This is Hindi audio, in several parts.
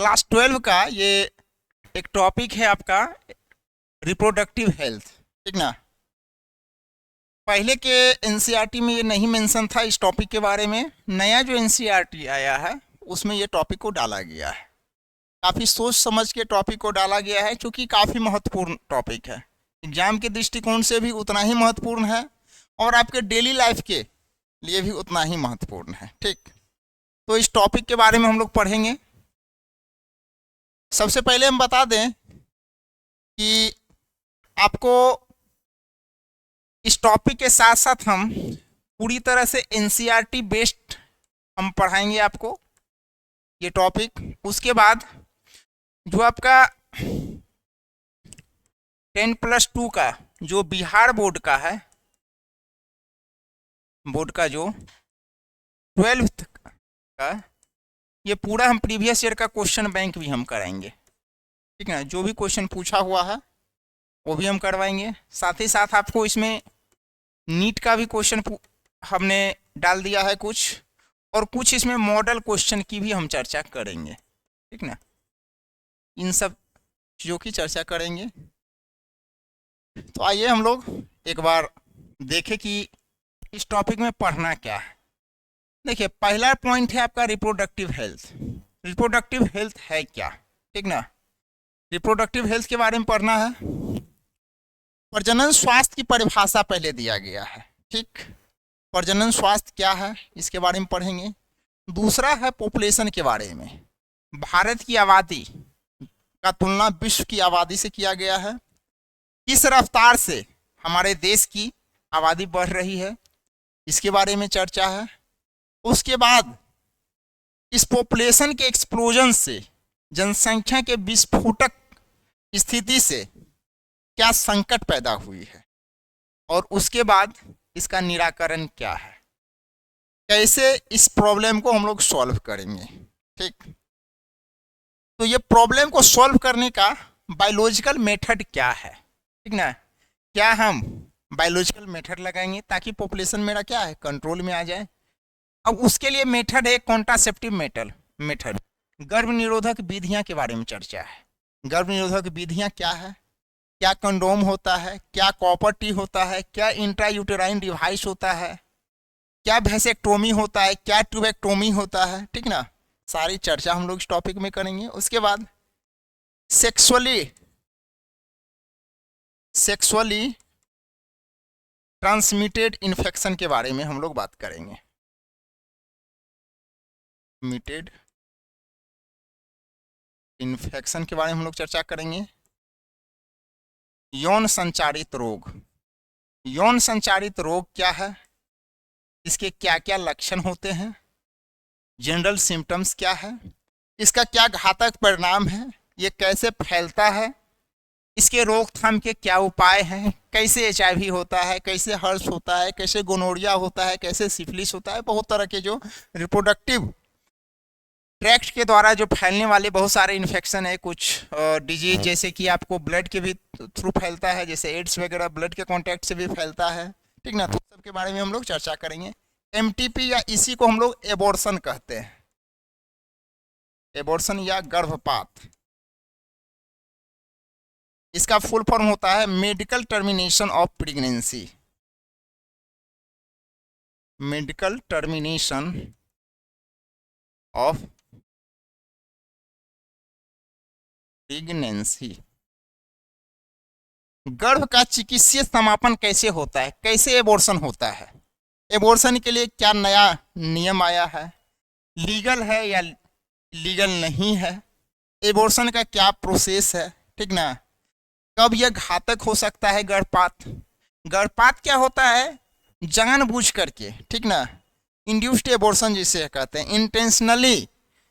क्लास 12 का ये एक टॉपिक है आपका रिप्रोडक्टिव हेल्थ, ठीक ना। पहले के एनसीईआरटी में ये नहीं मेंशन था इस टॉपिक के बारे में। नया जो एनसीईआरटी आया है उसमें ये टॉपिक को डाला गया है। काफ़ी सोच समझ के टॉपिक को डाला गया है क्योंकि काफ़ी महत्वपूर्ण टॉपिक है। एग्जाम के दृष्टिकोण से भी उतना ही महत्वपूर्ण है और आपके डेली लाइफ के लिए भी उतना ही महत्वपूर्ण है, ठीक। तो इस टॉपिक के बारे में हम लोग पढ़ेंगे। सबसे पहले हम बता दें कि आपको इस टॉपिक के साथ साथ हम पूरी तरह से एनसीईआरटी बेस्ड हम पढ़ाएंगे आपको ये टॉपिक। उसके बाद जो आपका 10+2 का जो बिहार बोर्ड का है, बोर्ड का जो 12th का, ये पूरा हम प्रीवियस ईयर का क्वेश्चन बैंक भी हम कराएंगे, ठीक है ना। जो भी क्वेश्चन पूछा हुआ है वो भी हम करवाएंगे। साथ ही साथ आपको इसमें नीट का भी क्वेश्चन हमने डाल दिया है कुछ, और कुछ इसमें मॉडल क्वेश्चन की भी हम चर्चा करेंगे, ठीक ना। इन सब चीज़ों की चर्चा करेंगे। तो आइए हम लोग एक बार देखें कि इस टॉपिक में पढ़ना क्या है। देखिए, पहला पॉइंट है आपका रिप्रोडक्टिव हेल्थ। रिप्रोडक्टिव हेल्थ है क्या, ठीक ना। रिप्रोडक्टिव हेल्थ के बारे में पढ़ना है। प्रजनन स्वास्थ्य की परिभाषा पहले दिया गया है, ठीक। प्रजनन स्वास्थ्य क्या है इसके बारे में पढ़ेंगे। दूसरा है पॉपुलेशन के बारे में। भारत की आबादी का तुलना विश्व की आबादी से किया गया है। किस रफ्तार से हमारे देश की आबादी बढ़ रही है इसके बारे में चर्चा है। उसके बाद इस पॉपुलेशन के एक्सप्लोजन से, जनसंख्या के विस्फोटक स्थिति से क्या संकट पैदा हुई है, और उसके बाद इसका निराकरण क्या है, कैसे इस प्रॉब्लम को हम लोग सॉल्व करेंगे, ठीक। तो ये प्रॉब्लम को सॉल्व करने का बायोलॉजिकल मेथड क्या है, ठीक ना। क्या हम बायोलॉजिकल मेथड लगाएंगे ताकि पॉपुलेशन मेरा क्या है कंट्रोल में आ जाए। अब उसके लिए मेथड है कॉन्ट्रासेप्टिव मेथड। गर्भ निरोधक विधियां के बारे में चर्चा है। गर्भ निरोधक विधियां क्या है, क्या कंडोम होता है, क्या कॉपर टी होता है, क्या इंट्रायूटेराइन डिवाइस होता है, क्या वैसेक्टोमी होता है, क्या ट्यूबेक्टोमी होता है, ठीक ना। सारी चर्चा हम लोग इस टॉपिक में करेंगे। उसके बाद सेक्सुअली ट्रांसमिटेड इन्फेक्शन के बारे में हम लोग बात करेंगे। मिटेड इन्फेक्शन के बारे में हम लोग चर्चा करेंगे। यौन संचारित रोग। यौन संचारित रोग क्या है, इसके क्या क्या लक्षण होते हैं, जनरल सिम्टम्स क्या है, इसका क्या घातक परिणाम है, ये कैसे फैलता है, इसके रोकथाम के क्या उपाय हैं, कैसे HIV होता है, कैसे हर्ष होता है, कैसे गोनोरिया होता है, कैसे सिफिलिस होता है। बहुत तरह के जो रिप्रोडक्टिव ट्रैक्ट के द्वारा जो फैलने वाले बहुत सारे इन्फेक्शन है। कुछ डिजीज जैसे कि आपको ब्लड के भी थ्रू फैलता है, जैसे एड्स वगैरह ब्लड के कांटेक्ट से भी फैलता है, ठीक ना। तो सब के बारे में हम लोग चर्चा करेंगे। MTP या इसी को हम लोग एबॉर्शन कहते हैं, एबॉर्शन या गर्भपात। इसका फुल फॉर्म होता है medical termination of pregnancy. Medical termination of pregnancy. गर्भ का चिकित्सीय समापन कैसे होता है, कैसे एबॉर्शन होता है, एबॉर्शन के लिए क्या नया नियम आया है, लीगल है या लीगल नहीं है, एबॉर्शन का क्या प्रोसेस है, ठीक ना। कब यह घातक हो सकता है गर्भपात। गर्भपात क्या होता है, जानबूझ करके, ठीक ना। इंड्यूस्ड एबॉर्शन जिसे कहते हैं, इंटेंशनली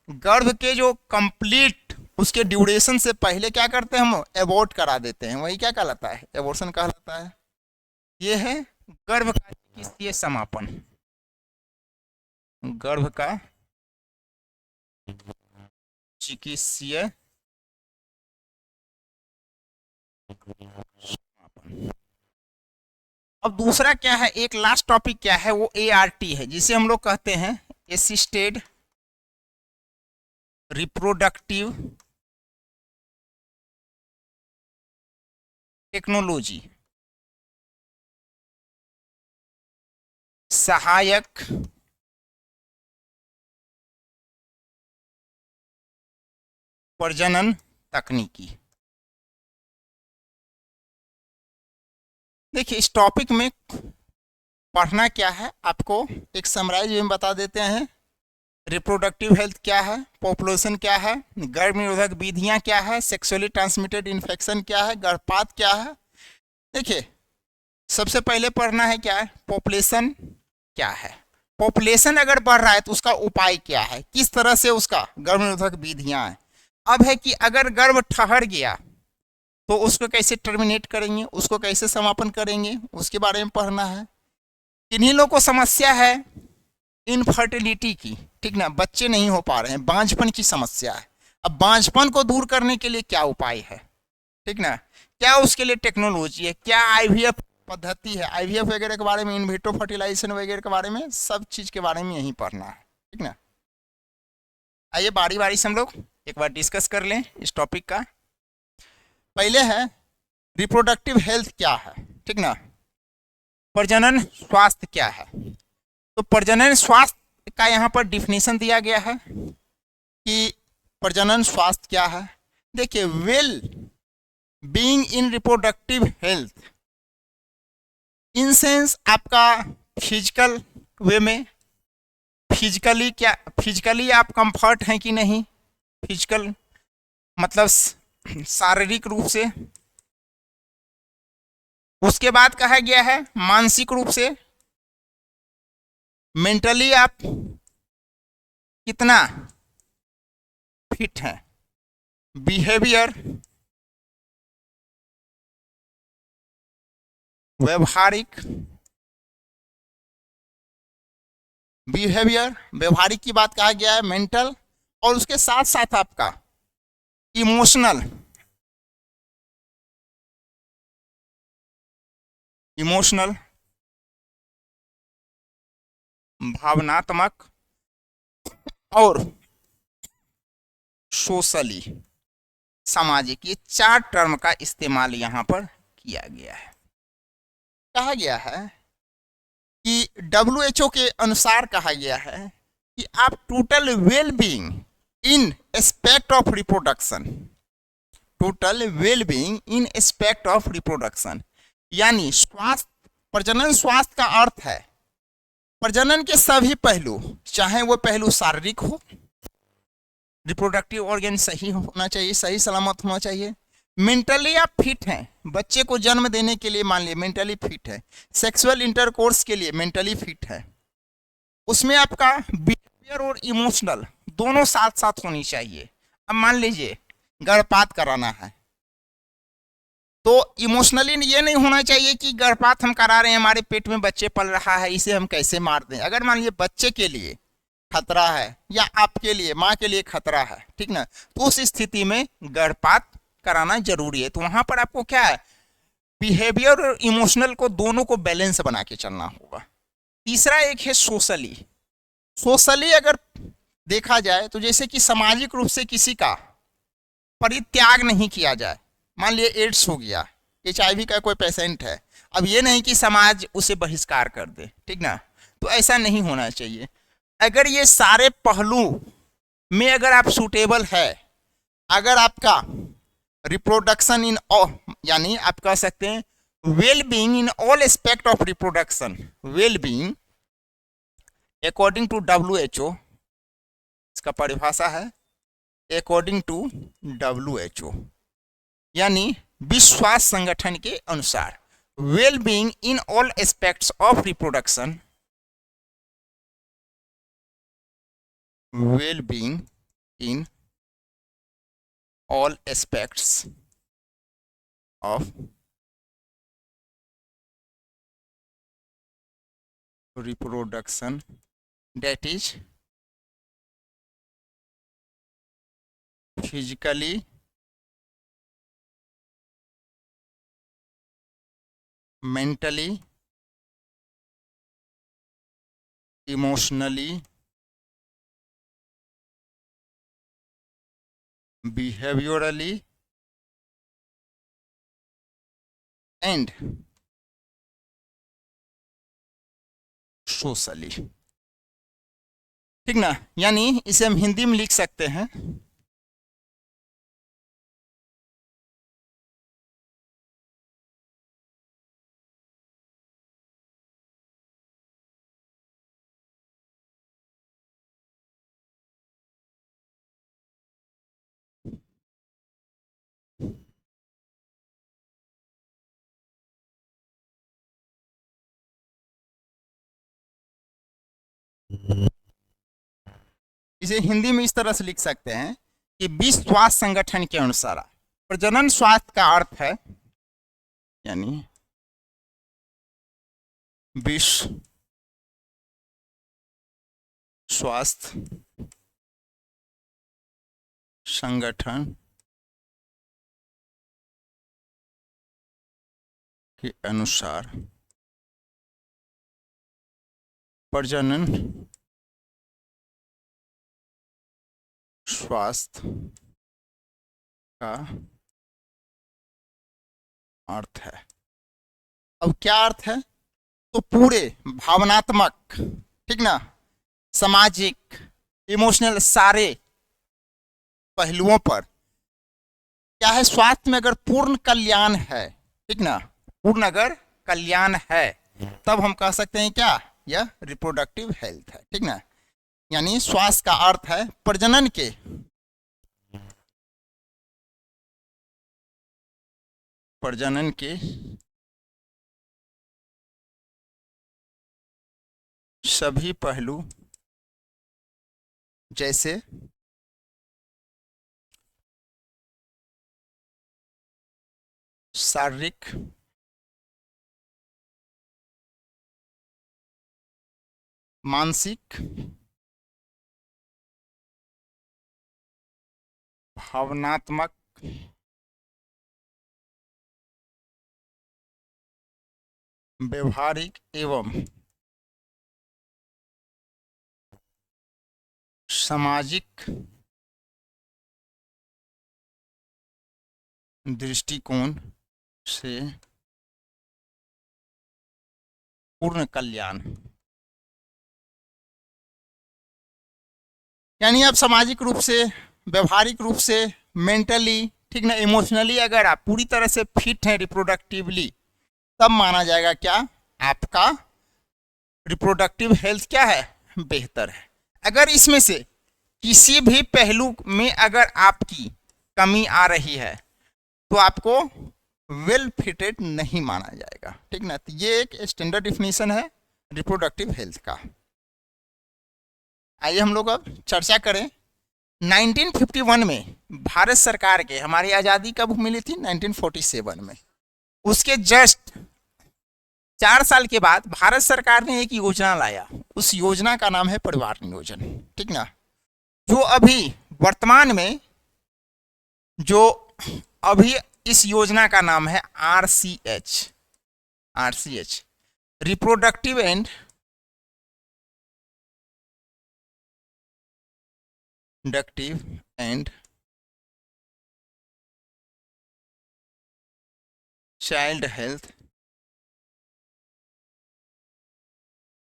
गर्भ के जो कंप्लीट उसके ड्यूरेशन से पहले क्या करते हैं हम, एबॉर्ट करा देते हैं, वही क्या कहलाता है, एबॉर्शन कहलाता है। ये है गर्भ का चिकित्सीय समापन। गर्भ का चिकित्सीय समापन। अब दूसरा क्या है, एक लास्ट टॉपिक क्या है, वो ART है, जिसे हम लोग कहते हैं असिस्टेड रिप्रोडक्टिव टेक्नोलॉजी सहायक प्रजनन तकनीकी। देखिए इस टॉपिक में पढ़ना क्या है आपको एक समराइज में बता देते हैं। रिप्रोडक्टिव हेल्थ क्या है, पॉपुलेशन क्या है, गर्भ निरोधक विधियां क्या है, सेक्सुअली ट्रांसमिटेड इन्फेक्शन क्या है, गर्भपात क्या है। देखिए सबसे पहले पढ़ना है क्या है, पॉपुलेशन क्या है। पॉपुलेशन अगर बढ़ रहा है तो उसका उपाय क्या है, किस तरह से उसका गर्भ निरोधक विधियां हैं। अब है कि अगर गर्भ ठहर गया तो उसको कैसे टर्मिनेट करेंगे, उसको कैसे समापन करेंगे, उसके बारे में पढ़ना है। किन्हीं लोगों को समस्या है इनफर्टिलिटी की, ठीक ना, बच्चे नहीं हो पा रहे हैं, बांझपन की समस्या है। अब बांझपन को दूर करने के लिए क्या उपाय है, ठीक ना, क्या उसके लिए टेक्नोलॉजी है, क्या आईवीएफ पद्धति है, आईवीएफ वगैरह के बारे में, इन विट्रो फर्टिलाइजेशन वगैरह के बारे में, सब चीज के बारे में यही पढ़ना है, ठीक ना। आइए बारी बारी से हम लोग एक बार डिस्कस कर लें इस टॉपिक का। पहले है रिप्रोडक्टिव हेल्थ क्या है, ठीक ना, प्रजनन स्वास्थ्य क्या है। तो प्रजनन स्वास्थ्य का यहाँ पर डिफिनेशन दिया गया है कि प्रजनन स्वास्थ्य क्या है। देखिए well being in reproductive health in sense आपका फिजिकल वे में, फिजिकली क्या, फिजिकली आप कंफर्ट हैं कि नहीं, फिजिकल मतलब शारीरिक रूप से। उसके बाद कहा गया है मानसिक रूप से, मेंटली आप कितना फिट हैं, बिहेवियर व्यवहारिक, बिहेवियर व्यवहारिक की बात कहा गया है, मेंटल, और उसके साथ साथ आपका इमोशनल, इमोशनल भावनात्मक और सोशली सामाजिक, ये 4 टर्म का इस्तेमाल यहां पर किया गया है। कहा गया है कि WHO के अनुसार कहा गया है कि आप total well being in aspect of reproduction, total well being in aspect of reproduction, यानी स्वास्थ्य, प्रजनन स्वास्थ्य का अर्थ है प्रजनन के सभी पहलू, चाहे वो पहलू शारीरिक हो, रिप्रोडक्टिव ऑर्गन सही होना चाहिए, सही सलामत होना चाहिए, मेंटली आप फिट हैं, बच्चे को जन्म देने के लिए मान लिया मेंटली फिट है, सेक्सुअल इंटरकोर्स के लिए मेंटली फिट है, उसमें आपका बिहेवियर और इमोशनल दोनों साथ साथ होनी चाहिए। अब मान लीजिए गर्भपात कराना है तो इमोशनली ये नहीं होना चाहिए कि गर्भपात हम करा रहे हैं, हमारे पेट में बच्चे पल रहा है, इसे हम कैसे मार दें। अगर मान लीजिए बच्चे के लिए खतरा है या आपके लिए, माँ के लिए खतरा है, ठीक ना, तो उस स्थिति में गर्भपात कराना जरूरी है। तो वहां पर आपको क्या है, बिहेवियर और इमोशनल को दोनों को बैलेंस बना के चलना होगा। तीसरा एक है सोशली। सोशली अगर देखा जाए तो जैसे कि सामाजिक रूप से किसी का परित्याग नहीं किया जाए, मान लिया एड्स हो गया, HIV का कोई पेशेंट है, अब ये नहीं कि समाज उसे बहिष्कार कर दे, ठीक ना, तो ऐसा नहीं होना चाहिए। अगर ये सारे पहलू में अगर आप सूटेबल है, अगर आपका रिप्रोडक्शन इन, यानी आप कह सकते हैं well being in all aspect of reproduction, well being according to WHO, इसका परिभाषा है अकॉर्डिंग टू WHO, यानी विश्व स्वास्थ्य संगठन के अनुसार well being in all aspects of reproduction, well being in all aspects of reproduction, that is physically, mentally, emotionally behaviourally and socially. ठीक ना, यानी इसे हम हिंदी में लिख सकते हैं इसे हिंदी में इस तरह से लिख सकते हैं कि विश्व स्वास्थ्य संगठन के अनुसार प्रजनन स्वास्थ्य का अर्थ है, यानी विश्व स्वास्थ्य संगठन के अनुसार प्रजनन स्वास्थ्य का अर्थ है। अब क्या अर्थ है, तो पूरे भावनात्मक, ठीक ना, सामाजिक, इमोशनल, सारे पहलुओं पर क्या है, स्वास्थ्य में अगर पूर्ण कल्याण है, ठीक ना, पूर्ण अगर कल्याण है, तब हम कह सकते हैं क्या, यह रिप्रोडक्टिव हेल्थ है। ठीक ना, यानी स्वास्थ्य का अर्थ है प्रजनन के सभी पहलू, जैसे शारीरिक, मानसिक, भावनात्मक, व्यवहारिक एवं सामाजिक दृष्टिकोण से पूर्ण कल्याण। यानी आप सामाजिक रूप से, व्यवहारिक रूप से, मेंटली, ठीक ना, इमोशनली अगर आप पूरी तरह से फिट हैं रिप्रोडक्टिवली, तब माना जाएगा क्या, आपका रिप्रोडक्टिव हेल्थ क्या है, बेहतर है। अगर इसमें से किसी भी पहलू में अगर आपकी कमी आ रही है तो आपको वेल फिटेड नहीं माना जाएगा। ठीक ना, तो ये एक स्टैंडर्ड डिफिनीशन है रिप्रोडक्टिव हेल्थ का। आइए हम लोग अब चर्चा करें 1951 में भारत सरकार के, हमारी आज़ादी कब मिली थी, 1947 में। उसके जस्ट 4 साल के बाद भारत सरकार ने एक योजना लाया, उस योजना का नाम है परिवार नियोजन। ठीक ना, जो अभी वर्तमान में, जो अभी इस योजना का नाम है RCH, reproductive and child health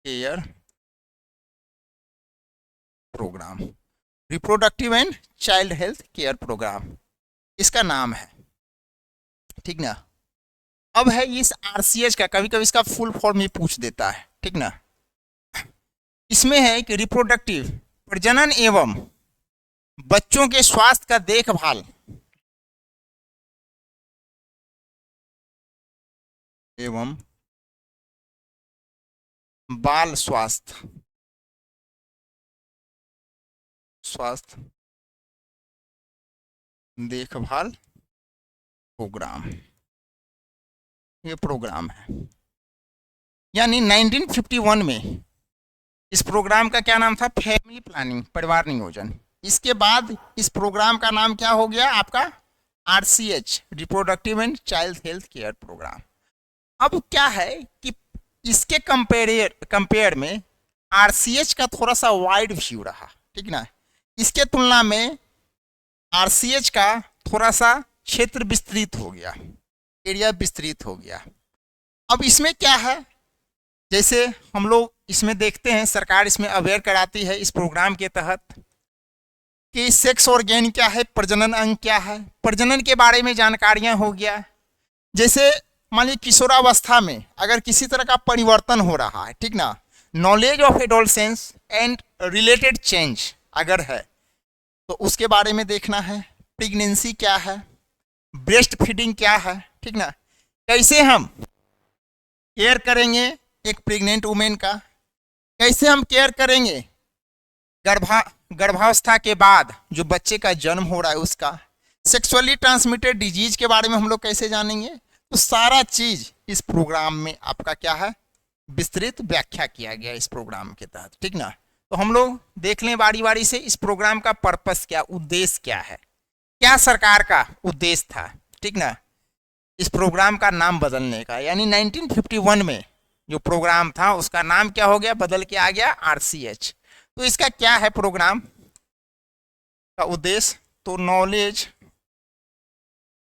care program, reproductive and child health care program इसका नाम है। ठीक ना, अब है इस RCH का, कभी कभी इसका फुल फॉर्म ही पूछ देता है। ठीक ना, इसमें है कि रिप्रोडक्टिव, प्रजनन एवं बच्चों के स्वास्थ्य का देखभाल एवं बाल स्वास्थ्य देखभाल प्रोग्राम, ये प्रोग्राम है। यानी 1951 में इस प्रोग्राम का क्या नाम था, फैमिली प्लानिंग, परिवार नियोजन। इसके बाद इस प्रोग्राम का नाम क्या हो गया आपका, RCH, reproductive and child health care program. अब क्या है कि इसके कंपेयर में RCH का थोड़ा सा वाइड व्यू रहा। ठीक ना, इसके तुलना में आरसीएच का थोड़ा सा क्षेत्र विस्तृत हो गया, एरिया विस्तृत हो गया। अब इसमें क्या है, जैसे हम लोग इसमें देखते हैं, सरकार इसमें अवेयर कराती है इस प्रोग्राम के तहत कि सेक्स ऑर्गेन क्या है, प्रजनन अंग क्या है, प्रजनन के बारे में जानकारियां हो गया। जैसे मान लीजिए किशोरावस्था में अगर किसी तरह का परिवर्तन हो रहा है, ठीक ना, knowledge of adolescence and related change अगर है तो उसके बारे में देखना है। प्रेगनेंसी क्या है, ब्रेस्ट फीडिंग क्या है, ठीक ना, कैसे हम केयर करेंगे एक प्रेग्नेंट वुमेन का, कैसे हम केयर करेंगे गर्भावस्था के बाद जो बच्चे का जन्म हो रहा है उसका, सेक्सुअली ट्रांसमिटेड डिजीज के बारे में हम लोग कैसे जानेंगे। तो सारा चीज इस प्रोग्राम में आपका क्या है, विस्तृत व्याख्या किया गया इस प्रोग्राम के तहत, ठीक ना। तो हम लोग देख लें बारी बारी से इस प्रोग्राम का पर्पस क्या, उद्देश्य क्या है, क्या सरकार का उद्देश्य था, ठीक ना, इस प्रोग्राम का नाम बदलने का। यानी 1951 में जो प्रोग्राम था उसका नाम क्या हो गया, बदल के आ गया आरसीएच। तो इसका क्या है प्रोग्राम का उद्देश्य, तो knowledge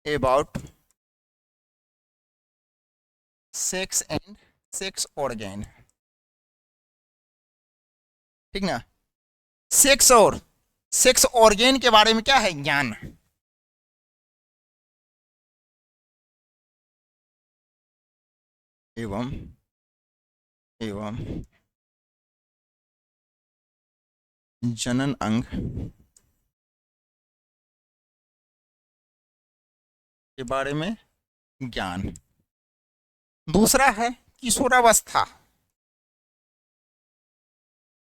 about sex and sex organ, ठीक ना, सेक्स और सेक्स ऑर्गेन के बारे में क्या है, ज्ञान। एवं एवं जनन अंग के बारे में ज्ञान। दूसरा है किशोरावस्था,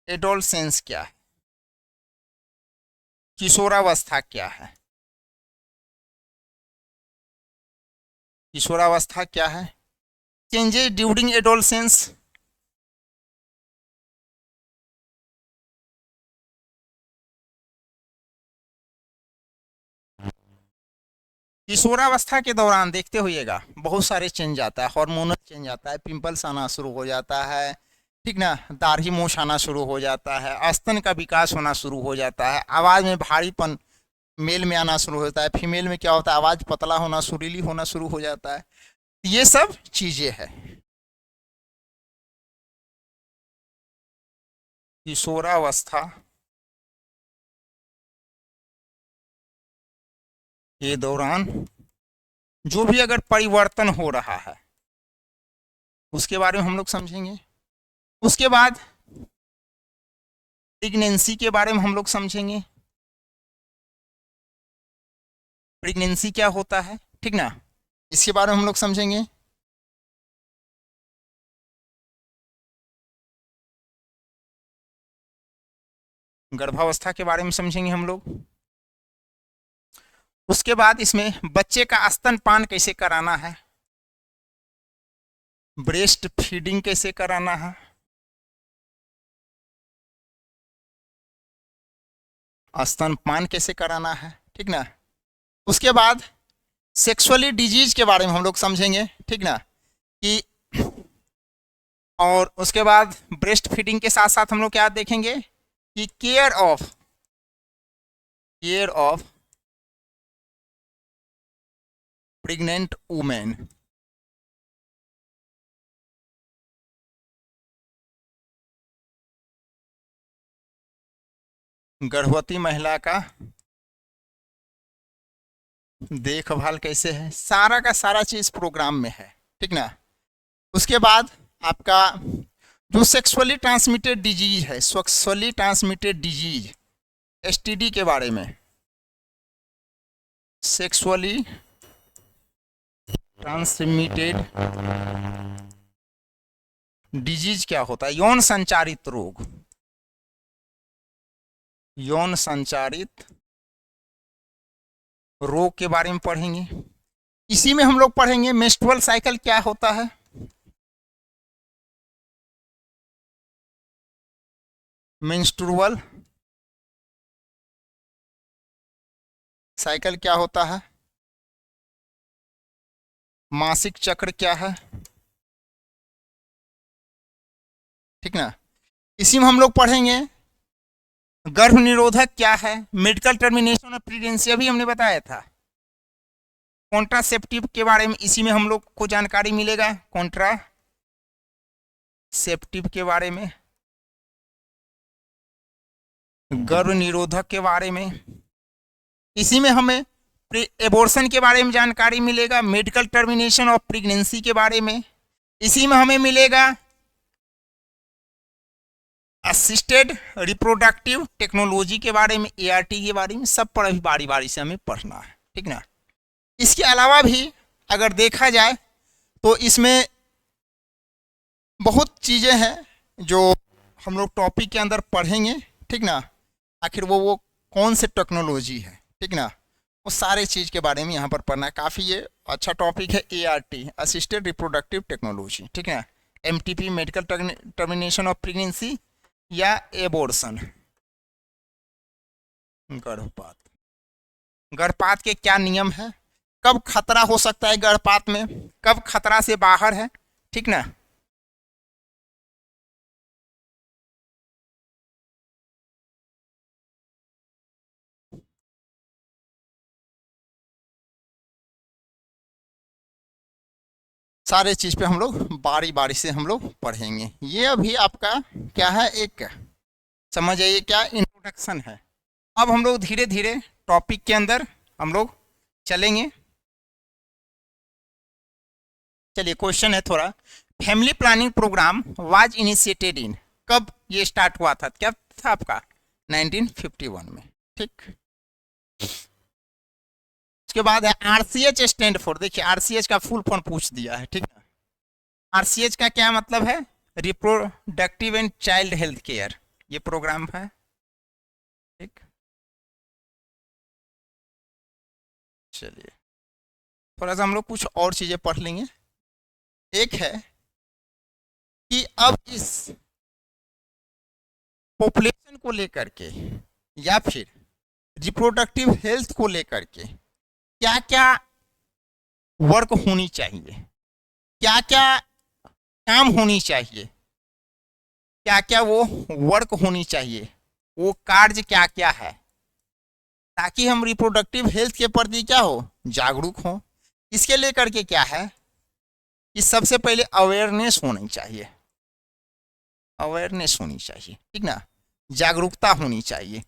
एडोलसेंस क्या है, किशोरावस्था क्या है, किशोरावस्था क्या है, चेंजेस ड्यूरिंग एडोलसेंस, किशोरावस्था के दौरान देखते होइएगा बहुत सारे चेंज आता है, हार्मोनल चेंज आता है, पिंपल्स आना शुरू हो जाता है, ठीक ना, दाढ़ी मूछ आना शुरू हो जाता है, स्तन का विकास होना शुरू हो जाता है, आवाज़ में भारीपन मेल में आना शुरू होता है, फीमेल में क्या होता है, आवाज़ पतला होना, सुरीली होना शुरू हो जाता है। ये सब चीज़ें हैं किशोरावस्था के दौरान जो भी अगर परिवर्तन हो रहा है उसके बारे में हम लोग समझेंगे। उसके बाद प्रेगनेंसी के बारे में हम लोग समझेंगे, प्रेगनेंसी क्या होता है, ठीक ना, इसके बारे में हम लोग समझेंगे। गर्भावस्था के बारे में समझेंगे हम लोग। उसके बाद इसमें बच्चे का स्तनपान कैसे कराना है, ब्रेस्ट फीडिंग कैसे कराना है, स्तनपान कैसे कराना है, ठीक ना। उसके बाद सेक्सुअली डिजीज के बारे में हम लोग समझेंगे, ठीक ना, कि और उसके बाद ब्रेस्ट फीडिंग के साथ साथ हम लोग क्या देखेंगे कि केयर ऑफ प्रेग्नेंट वुमेन, गर्भवती महिला का देखभाल कैसे है, सारा का सारा चीज प्रोग्राम में है, ठीक ना। उसके बाद आपका जो सेक्सुअली ट्रांसमिटेड डिजीज है, सेक्सुअली ट्रांसमिटेड डिजीज एसटीडी के बारे में, सेक्सुअली ट्रांसमिटेड डिजीज क्या होता है, यौन संचारित रोग, यौन संचारित रोग के बारे में पढ़ेंगे। इसी में हम लोग पढ़ेंगे मेंस्ट्रुअल साइकिल क्या होता है, मेंस्ट्रुअल साइकिल क्या होता है, मासिक चक्र क्या है, ठीक ना। इसी में हम लोग पढ़ेंगे गर्भ निरोधक क्या है, मेडिकल टर्मिनेशन ऑफ प्रेगनेंसी अभी हमने बताया था। कॉन्ट्रासेप्टिव के बारे में इसी में हम लोग को जानकारी मिलेगा, कॉन्ट्रासेप्टिव के बारे में, गर्भ निरोधक के बारे में, इसी में हमें एबॉर्शन के बारे में जानकारी मिलेगा, मेडिकल टर्मिनेशन ऑफ प्रेगनेंसी के बारे में, इसी में हमें मिलेगा असिस्टेड रिप्रोडक्टिव टेक्नोलॉजी के बारे में, ART के बारे में, सब पर अभी बारी बारी से हमें पढ़ना है, ठीक ना। इसके अलावा भी अगर देखा जाए तो इसमें बहुत चीज़ें हैं जो हम लोग टॉपिक के अंदर पढ़ेंगे, ठीक ना। आखिर वो कौन से टेक्नोलॉजी है, ठीक ना, वो सारे चीज़ के बारे में यहाँ पर पढ़ना है। काफ़ी ये अच्छा टॉपिक है, ART असिस्टेड रिप्रोडक्टिव टेक्नोलॉजी, ठीक है। MTP medical termination of pregnancy या एबॉर्शन, गर्भपात, गर्भपात के क्या नियम है, कब खतरा हो सकता है गर्भपात में, कब खतरा से बाहर है, ठीक ना। सारे चीज पे हम लोग बारी बारी से हम लोग पढ़ेंगे। ये अभी आपका क्या है, एक समझ आइए क्या इंट्रोडक्शन है। अब हम लोग धीरे धीरे टॉपिक के अंदर हम लोग चलेंगे। चलिए क्वेश्चन है थोड़ा, family planning program was initiated in, कब ये स्टार्ट हुआ था, क्या था आपका 1951 में, ठीक। उसके बाद है RCH स्टैंड फॉर, देखिए RCH का फुल फॉर्म पूछ दिया है, ठीक है। RCH का क्या मतलब है, reproductive and child health care, ये प्रोग्राम है, ठीक। चलिए थोड़ा सा हम लोग कुछ और चीजें पढ़ लेंगे। एक है कि अब इस पॉपुलेशन को लेकर के या फिर रिप्रोडक्टिव हेल्थ को लेकर के क्या क्या वर्क होनी चाहिए, क्या क्या काम होनी चाहिए, क्या क्या वो वर्क होनी चाहिए, वो कार्य क्या क्या है, ताकि हम रिप्रोडक्टिव हेल्थ के प्रति क्या हो, जागरूक हो। इसके लेकर के क्या है कि सबसे पहले अवेयरनेस होनी चाहिए, अवेयरनेस होनी चाहिए, ठीक ना, जागरूकता होनी चाहिए।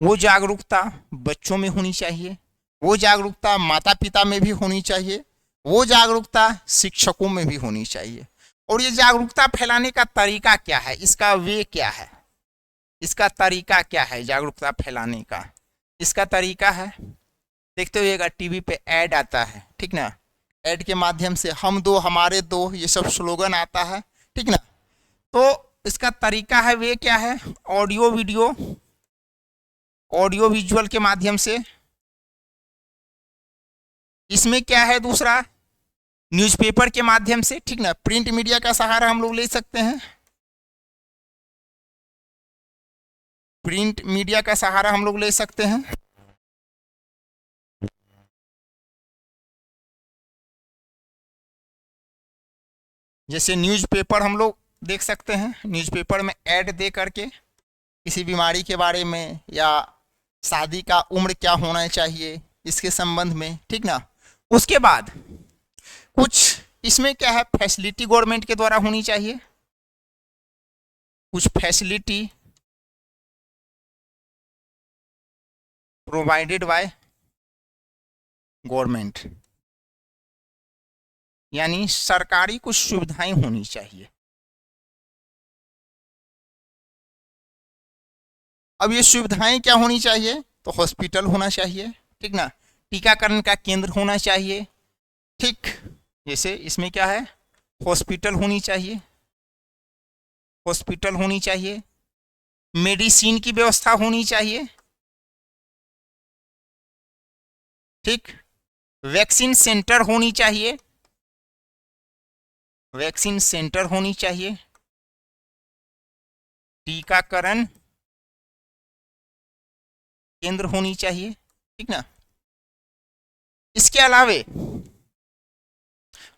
वो जागरूकता बच्चों में होनी चाहिए, वो जागरूकता माता पिता में भी होनी चाहिए, वो जागरूकता शिक्षकों में भी होनी चाहिए। और ये जागरूकता फैलाने का तरीका क्या है, इसका वे क्या है, इसका तरीका क्या है जागरूकता फैलाने का। इसका तरीका है, देखते हुएगा टीवी पे ऐड आता है, ठीक ना, ऐड के माध्यम से हम दो हमारे दो ये सब स्लोगन आता है, ठीक ना। तो इसका तरीका है वे क्या है, ऑडियो वीडियो, ऑडियो विजुअल के माध्यम से। इसमें क्या है दूसरा, न्यूज़पेपर के माध्यम से, ठीक ना, प्रिंट मीडिया का सहारा हम लोग ले सकते हैं, प्रिंट मीडिया का सहारा हम लोग ले सकते हैं। जैसे न्यूज़पेपर हम लोग देख सकते हैं, न्यूज़पेपर में ऐड दे करके किसी बीमारी के बारे में या शादी का उम्र क्या होना चाहिए इसके संबंध में, ठीक ना। उसके बाद कुछ इसमें क्या है, फैसिलिटी गवर्नमेंट के द्वारा होनी चाहिए, कुछ फैसिलिटी प्रोवाइडेड बाय गवर्नमेंट, यानी सरकारी कुछ सुविधाएं होनी चाहिए। अब ये सुविधाएं क्या होनी चाहिए, तो हॉस्पिटल होना चाहिए, ठीक ना, टीकाकरण का केंद्र होना चाहिए, ठीक। जैसे इसमें क्या है, हॉस्पिटल होनी चाहिए, हॉस्पिटल होनी चाहिए, मेडिसिन की व्यवस्था होनी चाहिए, ठीक, वैक्सीन सेंटर होनी चाहिए, वैक्सीन सेंटर होनी चाहिए, टीकाकरण केंद्र होनी चाहिए, ठीक ना। इसके अलावे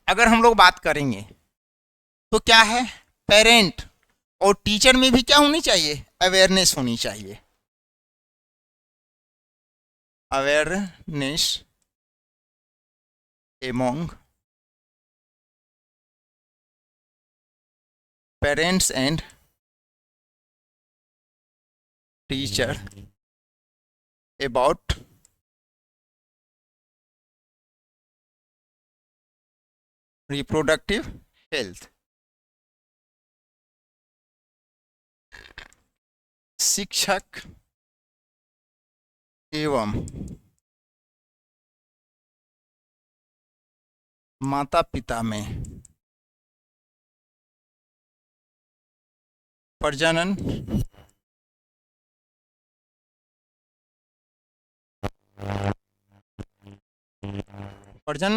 अगर हम लोग बात करेंगे तो क्या है, पेरेंट और टीचर में भी क्या होनी चाहिए, अवेयरनेस होनी चाहिए, awareness among parents and teacher about reproductive health. शिक्षक एवं माता पिता में प्रजनन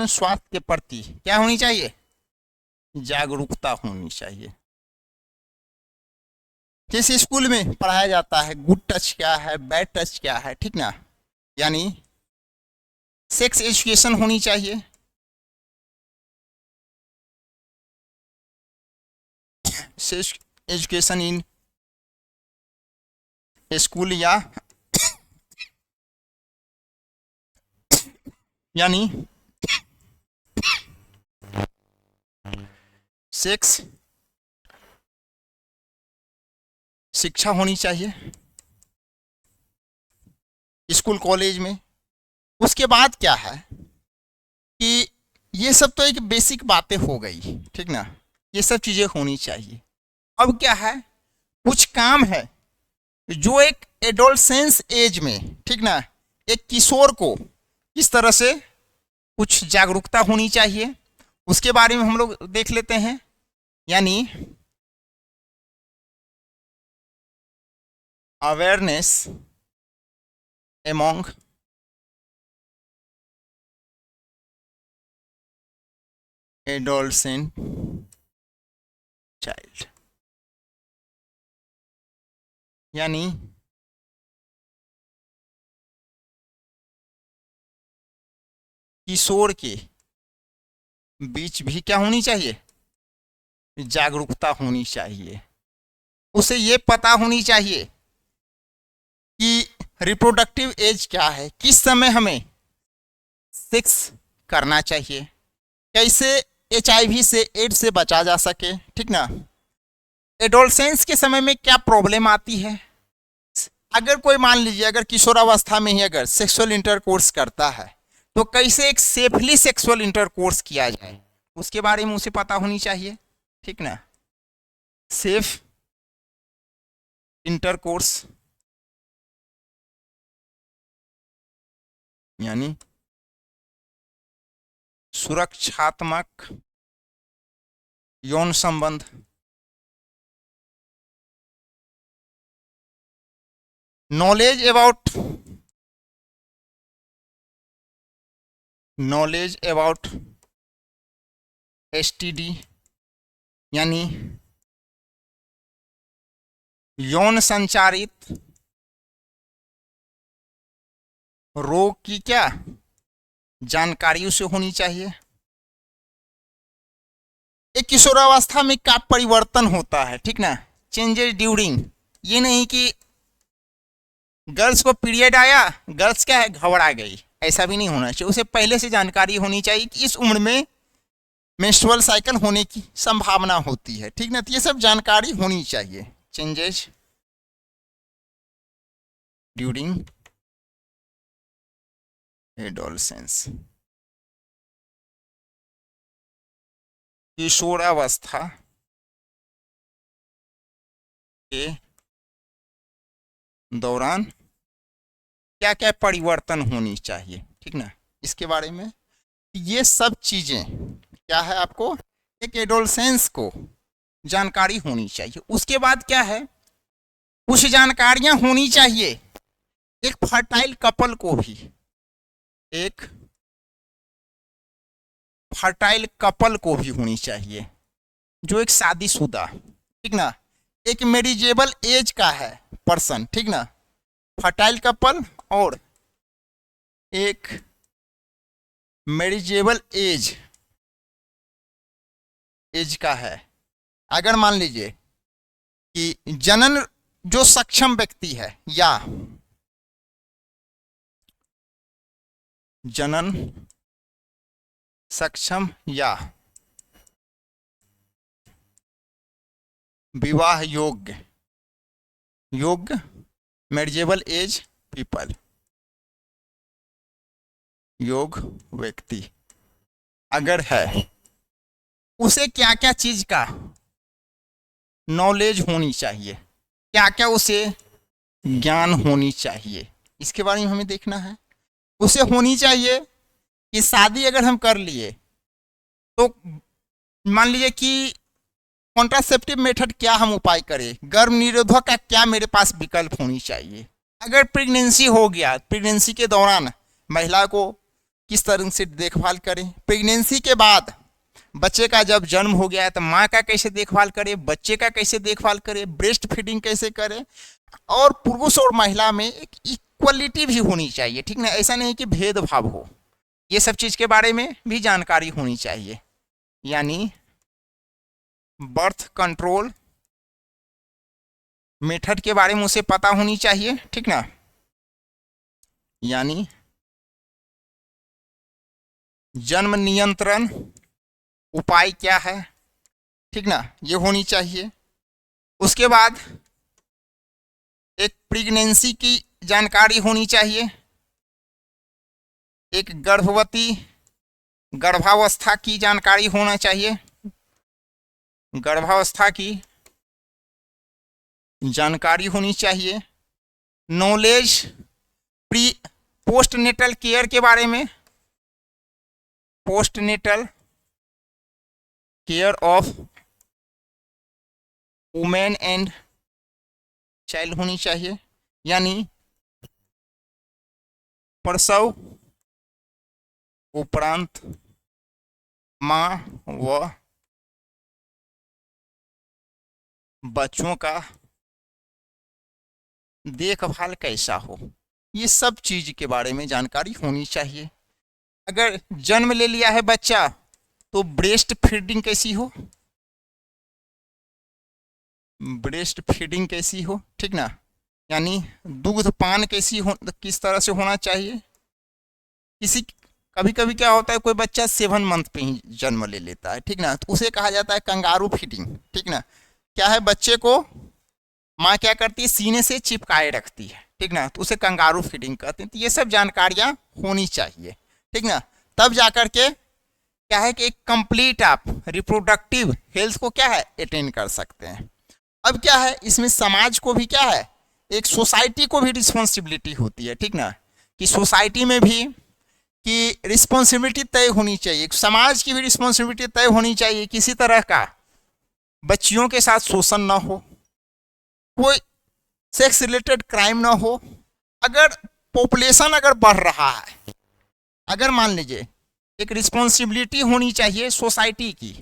स्वास्थ्य के प्रति क्या होनी चाहिए, जागरूकता होनी चाहिए। जैसे स्कूल में पढ़ाया जाता है गुड टच क्या है, बैड टच क्या है, ठीक ना, यानी सेक्स एजुकेशन होनी चाहिए, सेक्स एजुकेशन इन स्कूल, यानी सेक्स शिक्षा होनी चाहिए स्कूल कॉलेज में। उसके बाद क्या है कि ये सब तो एक बेसिक बातें हो गई, ठीक ना, ये सब चीज़ें होनी चाहिए। अब क्या है, कुछ काम है जो एक एडोलसेंस एज में, ठीक ना, एक किशोर को किस तरह से कुछ जागरूकता होनी चाहिए उसके बारे में हम लोग देख लेते हैं। यानी अवेयरनेस एमोंग एडोलसेंट चाइल्ड, यानी किशोर के बीच भी क्या होनी चाहिए, जागरूकता होनी चाहिए। उसे ये पता होनी चाहिए कि रिप्रोडक्टिव एज क्या है, किस समय हमें सेक्स करना चाहिए, कैसे HIV से, एड्स से बचा जा सके, ठीक ना, एडोलसेंस के समय में क्या प्रॉब्लम आती है। अगर कोई मान लीजिए अगर किशोरावस्था में ही अगर सेक्सुअल इंटरकोर्स करता है तो कैसे एक सेफली सेक्सुअल इंटरकोर्स किया जाए उसके बारे में उसे पता होनी चाहिए, ठीक ना, सेफ इंटरकोर्स यानी सुरक्षात्मक यौन संबंध, नॉलेज अबाउट STD यानी यौन संचारित रोग की क्या जानकारी उसे होनी चाहिए। एक किशोरावस्था में क्या परिवर्तन होता है, ठीक ना, चेंजेस ड्यूरिंग, ये नहीं कि गर्ल्स को पीरियड आया गर्ल्स क्या है घबरा गई, ऐसा भी नहीं होना चाहिए। उसे पहले से जानकारी होनी चाहिए कि इस उम्र में मेंस्ट्रुअल साइकिल होने की संभावना होती है, ठीक ना, तो ये सब जानकारी होनी चाहिए। चेंजेस ड्यूरिंग एडोलसेंस, किशोरावस्था के दौरान क्या क्या परिवर्तन होनी चाहिए, ठीक ना, इसके बारे में ये सब चीजें क्या है आपको एक एडोलसेंस को जानकारी होनी चाहिए। उसके बाद क्या है कुछ जानकारियां होनी चाहिए एक फर्टाइल कपल को भी, एक फर्टाइल कपल को भी होनी चाहिए जो एक शादीशुदा, ठीक ना, एक मैरिजेबल एज का है पर्सन, ठीक ना, फर्टाइल कपल और एक मैरिजेबल एज का है। अगर मान लीजिए कि जनन जो सक्षम व्यक्ति है या जनन सक्षम या विवाह योग्य मैरिजेबल एज पीपल, योग व्यक्ति अगर है, उसे क्या क्या चीज का नॉलेज होनी चाहिए, क्या क्या उसे ज्ञान होनी चाहिए, इसके बारे में हमें देखना है। उसे होनी चाहिए कि शादी अगर हम कर लिए तो मान लीजिए कि कॉन्ट्रासेप्टिव मेथड क्या हम उपाय करें, गर्भ निरोधक का क्या मेरे पास विकल्प होनी चाहिए। अगर प्रेगनेंसी हो गया, प्रेगनेंसी के दौरान महिला को किस तरह से देखभाल करें, प्रेगनेंसी के बाद बच्चे का जब जन्म हो गया है तो माँ का कैसे देखभाल करें, बच्चे का कैसे देखभाल करें, ब्रेस्ट फीडिंग कैसे करें, और पुरुष और महिला में एक इक्वलिटी भी होनी चाहिए, ठीक ना, ऐसा नहीं कि भेदभाव हो। ये सब चीज़ के बारे में भी जानकारी होनी चाहिए, यानी बर्थ कंट्रोल मेथड के बारे में उसे पता होनी चाहिए, ठीक ना, यानी जन्म नियंत्रण उपाय क्या है, ठीक ना, ये होनी चाहिए। उसके बाद एक प्रेगनेंसी की जानकारी होनी चाहिए, एक गर्भावस्था की जानकारी होना चाहिए, गर्भावस्था की जानकारी होनी चाहिए, नॉलेज पोस्टनेटल केयर के बारे में, postnatal care of women and child होनी चाहिए, यानी प्रसव उपरांत माँ व बच्चों का देखभाल कैसा हो, ये सब चीज के बारे में जानकारी होनी चाहिए। अगर जन्म ले लिया है बच्चा तो ब्रेस्ट फीडिंग कैसी हो, ब्रेस्ट फीडिंग कैसी हो, ठीक ना, यानी दूध पान किस तरह से होना चाहिए। कभी कभी क्या होता है, कोई बच्चा 7 मंथ पे ही जन्म ले लेता है, ठीक ना, तो उसे कहा जाता है कंगारू फीडिंग, ठीक ना, क्या है, बच्चे को माँ क्या करती है, सीने से चिपकाए रखती है, ठीक ना, तो उसे कंगारू फीडिंग कहते हैं। तो ये सब जानकारियां होनी चाहिए, ठीक ना, तब जाकर के क्या है कि एक कंप्लीट आप रिप्रोडक्टिव हेल्थ को क्या है अटेन कर सकते हैं। अब क्या है, इसमें समाज को भी क्या है, एक सोसाइटी को भी रिस्पॉन्सिबिलिटी होती है, ठीक ना, कि सोसाइटी में भी कि रिस्पॉन्सिबिलिटी तय होनी चाहिए, समाज की भी रिस्पॉन्सिबिलिटी तय होनी चाहिए, किसी तरह का बच्चियों के साथ शोषण ना हो, कोई सेक्स रिलेटेड क्राइम ना हो। अगर पॉपुलेशन अगर बढ़ रहा है, अगर मान लीजिए एक रिस्पॉन्सिबिलिटी होनी चाहिए सोसाइटी की,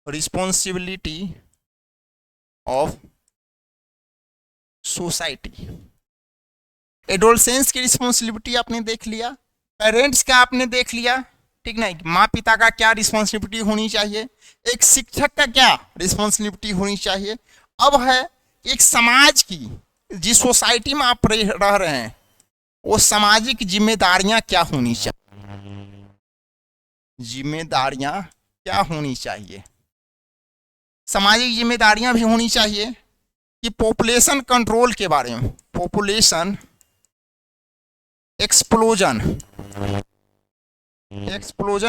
रिस्पॉन्सिबिलिटी ऑफ सोसाइटी, एडोलसेंस की रिस्पॉन्सिबिलिटी आपने देख लिया, पेरेंट्स का आपने देख लिया, ठीक ना, माँ पिता का क्या रिस्पॉन्सिबिलिटी होनी चाहिए, एक शिक्षक का क्या रिस्पॉन्सिबिलिटी होनी चाहिए। अब है एक समाज की, जिस सोसाइटी में आप रह रहे हैं वो सामाजिक जिम्मेदारियां क्या होनी चाहिए, जिम्मेदारियां क्या होनी चाहिए, सामाजिक जिम्मेदारियां भी होनी चाहिए कि पॉपुलेशन कंट्रोल के बारे में, पॉपुलेशन एक्सप्लोजन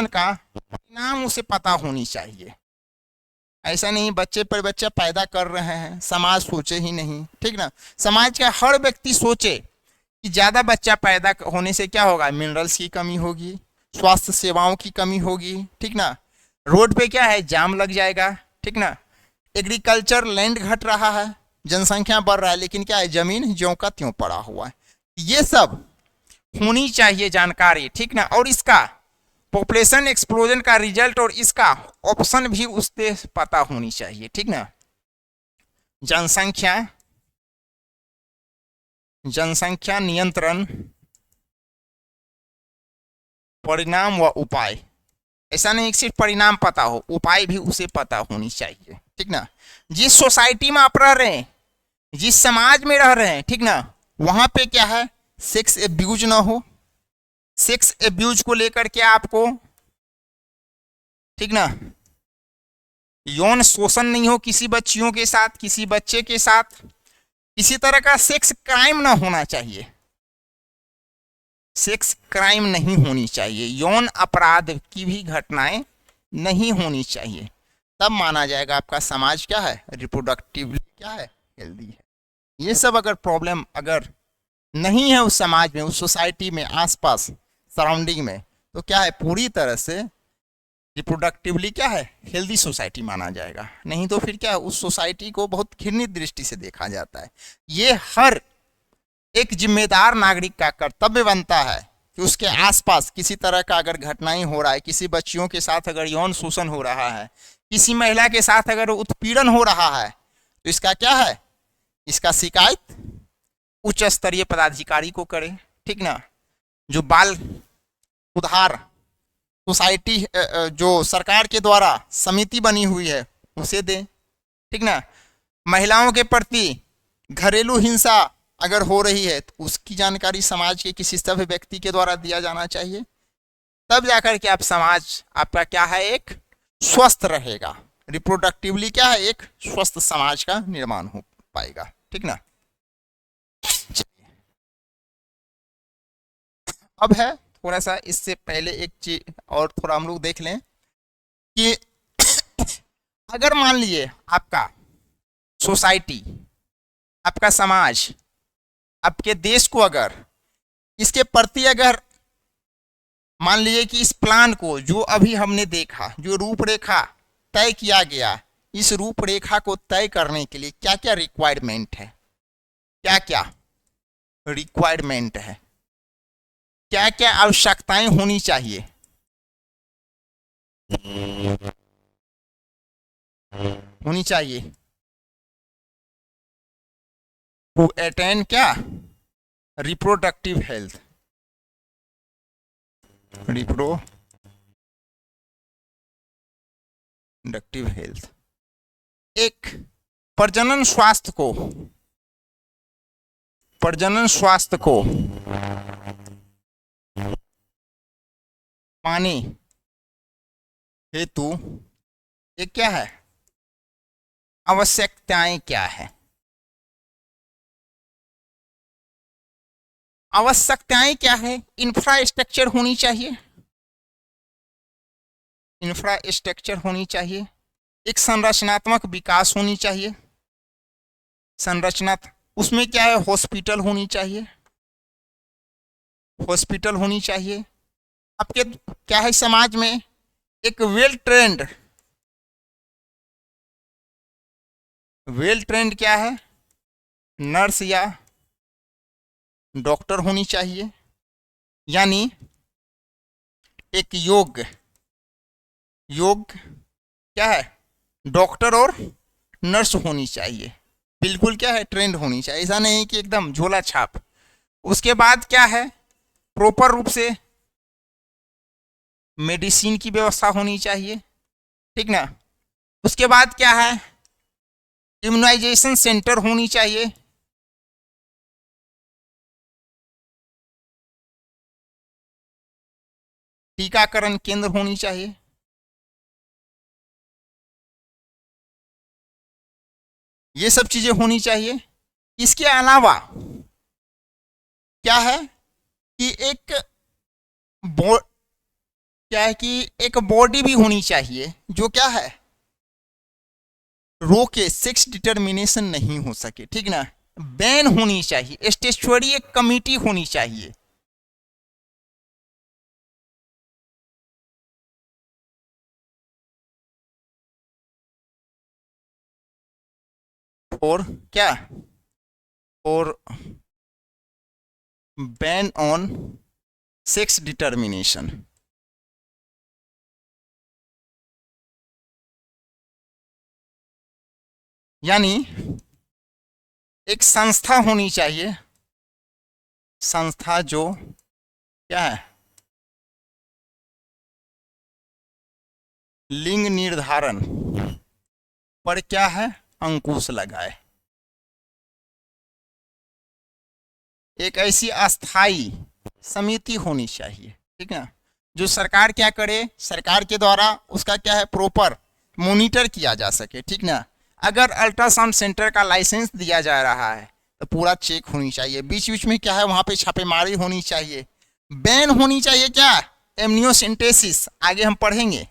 का परिणाम उसे पता होनी चाहिए। ऐसा नहीं बच्चे पर बच्चा पैदा कर रहे हैं, समाज सोचे ही नहीं, ठीक ना, समाज का हर व्यक्ति सोचे कि ज़्यादा बच्चा पैदा होने से क्या होगा, मिनरल्स की कमी होगी, स्वास्थ्य सेवाओं की कमी होगी, ठीक ना, रोड पे क्या है, जाम लग जाएगा, ठीक ना, एग्रीकल्चर लैंड घट रहा है, जनसंख्या बढ़ रहा है, लेकिन क्या है, जमीन ज्यों का त्यों पड़ा हुआ है। ये सब होनी चाहिए जानकारी, ठीक ना, और इसका पॉपुलेशन एक्सप्लोजन का रिजल्ट और इसका ऑप्शन भी उससे पता होनी चाहिए, ठीक ना, जनसंख्या नियंत्रण परिणाम व उपाय, ऐसा नहीं सिर्फ परिणाम पता हो, उपाय भी उसे पता होनी चाहिए, ठीक ना। जिस सोसाइटी में आप रह रहे हैं, जिस समाज में रह रहे हैं, ठीक ना, वहां पे क्या है, सेक्स एब्यूज ना हो। सेक्स एब्यूज को लेकर के आपको, ठीक ना, यौन शोषण नहीं हो किसी बच्चियों के साथ, किसी बच्चे के साथ, किसी तरह का सेक्स क्राइम ना होना चाहिए। सेक्स क्राइम नहीं होनी चाहिए, यौन अपराध की भी घटनाएं नहीं होनी चाहिए। तब माना जाएगा आपका समाज क्या है, रिप्रोडक्टिवली क्या है, हेल्दी है। ये सब अगर प्रॉब्लम अगर नहीं है उस समाज में, उस सोसाइटी में, आसपास सराउंडिंग में, तो क्या है, पूरी तरह से रिप्रोडक्टिवली क्या है, हेल्दी सोसाइटी माना जाएगा। नहीं तो फिर क्या है, उस सोसाइटी को बहुत घृणित दृष्टि से देखा जाता है। ये हर एक जिम्मेदार नागरिक का कर्तव्य बनता है कि उसके आसपास किसी तरह का अगर घटनाएं हो रहा है, किसी बच्चियों के साथ अगर यौन शोषण हो रहा है, किसी महिला के साथ अगर उत्पीड़न हो रहा है, तो इसका क्या है, इसका शिकायत उच्च स्तरीय पदाधिकारी को करे, ठीक ना। जो बाल सुधार सोसाइटी, जो सरकार के द्वारा समिति बनी हुई है, उसे दे, ठीक ना। महिलाओं के प्रति घरेलू हिंसा अगर हो रही है तो उसकी जानकारी समाज के किसी सभ्य व्यक्ति के द्वारा दिया जाना चाहिए। तब जाकर के आप समाज आपका क्या है, एक स्वस्थ रहेगा। रिप्रोडक्टिवली क्या है, एक स्वस्थ समाज का निर्माण हो पाएगा, ठीक ना। अब है थोड़ा सा, इससे पहले एक चीज और थोड़ा हम लोग देख लें कि अगर मान लीजिए आपका सोसाइटी, आपका समाज, आपके देश को अगर इसके प्रति अगर मान लीजिए कि इस प्लान को जो अभी हमने देखा, जो रूपरेखा तय किया गया, इस रूपरेखा को तय करने के लिए क्या क्या रिक्वायरमेंट है, क्या क्या रिक्वायरमेंट है, क्या क्या आवश्यकताएं होनी चाहिए, होनी चाहिए टू अटेन क्या, रिप्रोडक्टिव हेल्थ, रिप्रोडक्टिव हेल्थ। एक प्रजनन स्वास्थ्य को, प्रजनन स्वास्थ्य को पाने हेतु ये क्या है, आवश्यकताएं क्या है, आवश्यकताएं क्या है, इंफ्रास्ट्रक्चर होनी चाहिए, इंफ्रास्ट्रक्चर होनी चाहिए, एक संरचनात्मक विकास होनी चाहिए, संरचनात्मक, उसमें क्या है, हॉस्पिटल होनी चाहिए, हॉस्पिटल होनी चाहिए। आपके क्या है, समाज में एक वेल ट्रेंड क्या है, नर्स या डॉक्टर होनी चाहिए। यानी एक योग्य क्या है, डॉक्टर और नर्स होनी चाहिए, बिल्कुल क्या है, ट्रेंड होनी चाहिए। ऐसा नहीं कि एकदम झोला छाप। उसके बाद क्या है, प्रॉपर रूप से मेडिसिन की व्यवस्था होनी चाहिए, ठीक ना। उसके बाद क्या है, इम्यूनाइजेशन सेंटर होनी चाहिए, टीकाकरण केंद्र होनी चाहिए। ये सब चीजें होनी चाहिए। इसके अलावा क्या है कि एक क्या है कि एक बॉडी भी होनी चाहिए जो क्या है, रोके, सेक्स डिटर्मिनेशन नहीं हो सके, ठीक ना। बैन होनी चाहिए, स्टेचुअरी एक कमिटी होनी चाहिए। और क्या, और बैन ऑन सेक्स डिटर्मिनेशन, यानी एक संस्था होनी चाहिए, संस्था जो क्या है, लिंग निर्धारण पर क्या है, अंकुश लगाए। एक ऐसी अस्थाई समिति होनी चाहिए, ठीक है, जो सरकार क्या करे, सरकार के द्वारा उसका क्या है, प्रॉपर मॉनिटर किया जा सके, ठीक ना। अगर अल्ट्रासाउंड सेंटर का लाइसेंस दिया जा रहा है तो पूरा चेक होनी चाहिए, बीच बीच में क्या है वहां पे छापेमारी होनी चाहिए, बैन होनी चाहिए क्या, एमनियोसेंटेसिस, आगे हम पढ़ेंगे,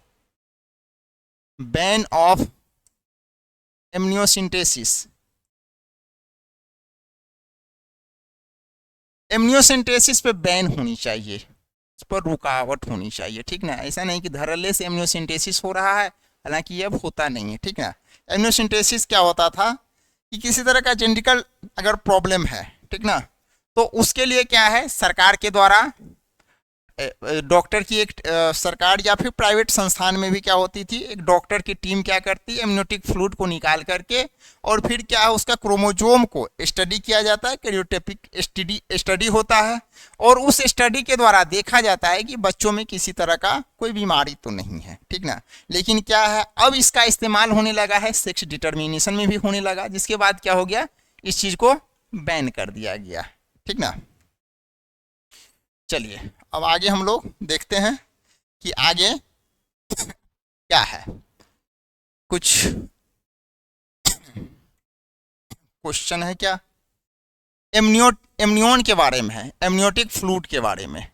बैन ऑफ एमनियोसेंटेसिस। एमनियोसेंटेसिस पे बैन होनी चाहिए, इस पर रुकावट होनी चाहिए, ठीक ना। ऐसा नहीं कि धड़ल्ले से एमनियोसेंटेसिस हो रहा है, हालांकि ये अब होता नहीं है, ठीक ना। एमनियोसेंटेसिस क्या होता था कि किसी तरह का जेनेटिकल अगर प्रॉब्लम है, ठीक ना, तो उसके लिए क्या है, सरकार के द्वारा डॉक्टर की एक सरकार या फिर प्राइवेट संस्थान में भी क्या होती थी, एक डॉक्टर की टीम क्या करती है, एमनियोटिक फ्लूइड को निकाल करके और फिर क्या है उसका क्रोमोजोम को स्टडी किया जाता है, कैरियोटाइपिक स्टडी होता है, और उस स्टडी के द्वारा देखा जाता है कि बच्चों में किसी तरह का कोई बीमारी तो नहीं है, ठीक ना। लेकिन क्या है, अब इसका इस्तेमाल होने लगा है सेक्स डिटर्मिनेशन में भी होने लगा, जिसके बाद क्या हो गया, इस चीज को बैन कर दिया गया, ठीक ना। चलिए अब आगे हम लोग देखते हैं कि आगे क्या है, कुछ क्वेश्चन है क्या, एमनियोन के बारे में है, एमनियोटिक फ्लूइड के बारे में।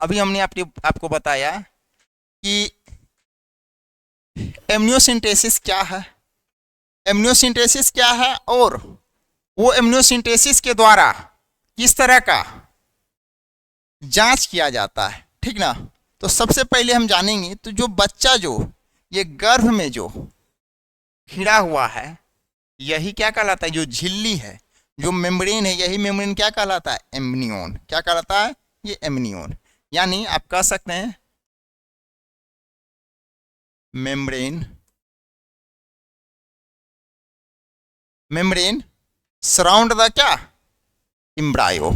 अभी हमने आपको बताया कि एमनियोसिंथेसिस क्या है, एमनियोसिंथेसिस क्या है, और वो एमनियोसिंथेसिस के द्वारा किस तरह का जांच किया जाता है, ठीक ना। तो सबसे पहले हम जानेंगे, तो जो बच्चा जो ये गर्भ में जो खिड़ा हुआ है, यही क्या कहलाता है, जो झिल्ली है, जो मेम्ब्रेन है, यही मेम्ब्रेन क्या कहलाता है, एमनियोन, क्या कहलाता है, ये एमनियोन। यानी आप कह सकते हैं मेम्ब्रेन, मेम्ब्रेन सराउंड द क्या, एम्ब्रायो।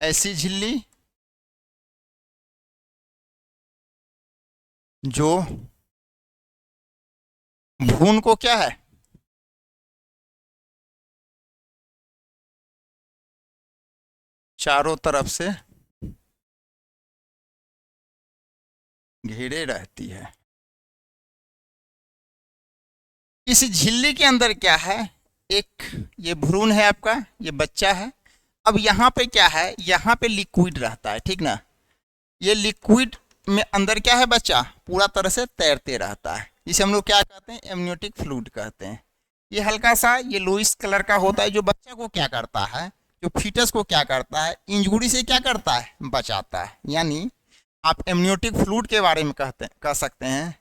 ऐसी झिल्ली जो भ्रूण को क्या है, चारों तरफ से घेरे रहती है। इस झिल्ली के अंदर क्या है, एक ये भ्रूण है आपका, ये बच्चा है। अब यहाँ पे क्या है, यहाँ पे लिक्विड रहता है, ठीक ना। ये लिक्विड में अंदर क्या है, बच्चा पूरा तरह से तैरते रहता है, जिसे हम लोग क्या कहते हैं, एमनियोटिक फ्लूइड कहते हैं। ये हल्का सा ये लोइस कलर का होता है, जो बच्चा को क्या करता है, जो फीटस को क्या करता है, इंजुरी से क्या करता है, बचाता है। यानी आप एमनियोटिक फ्लूइड के बारे में कह सकते हैं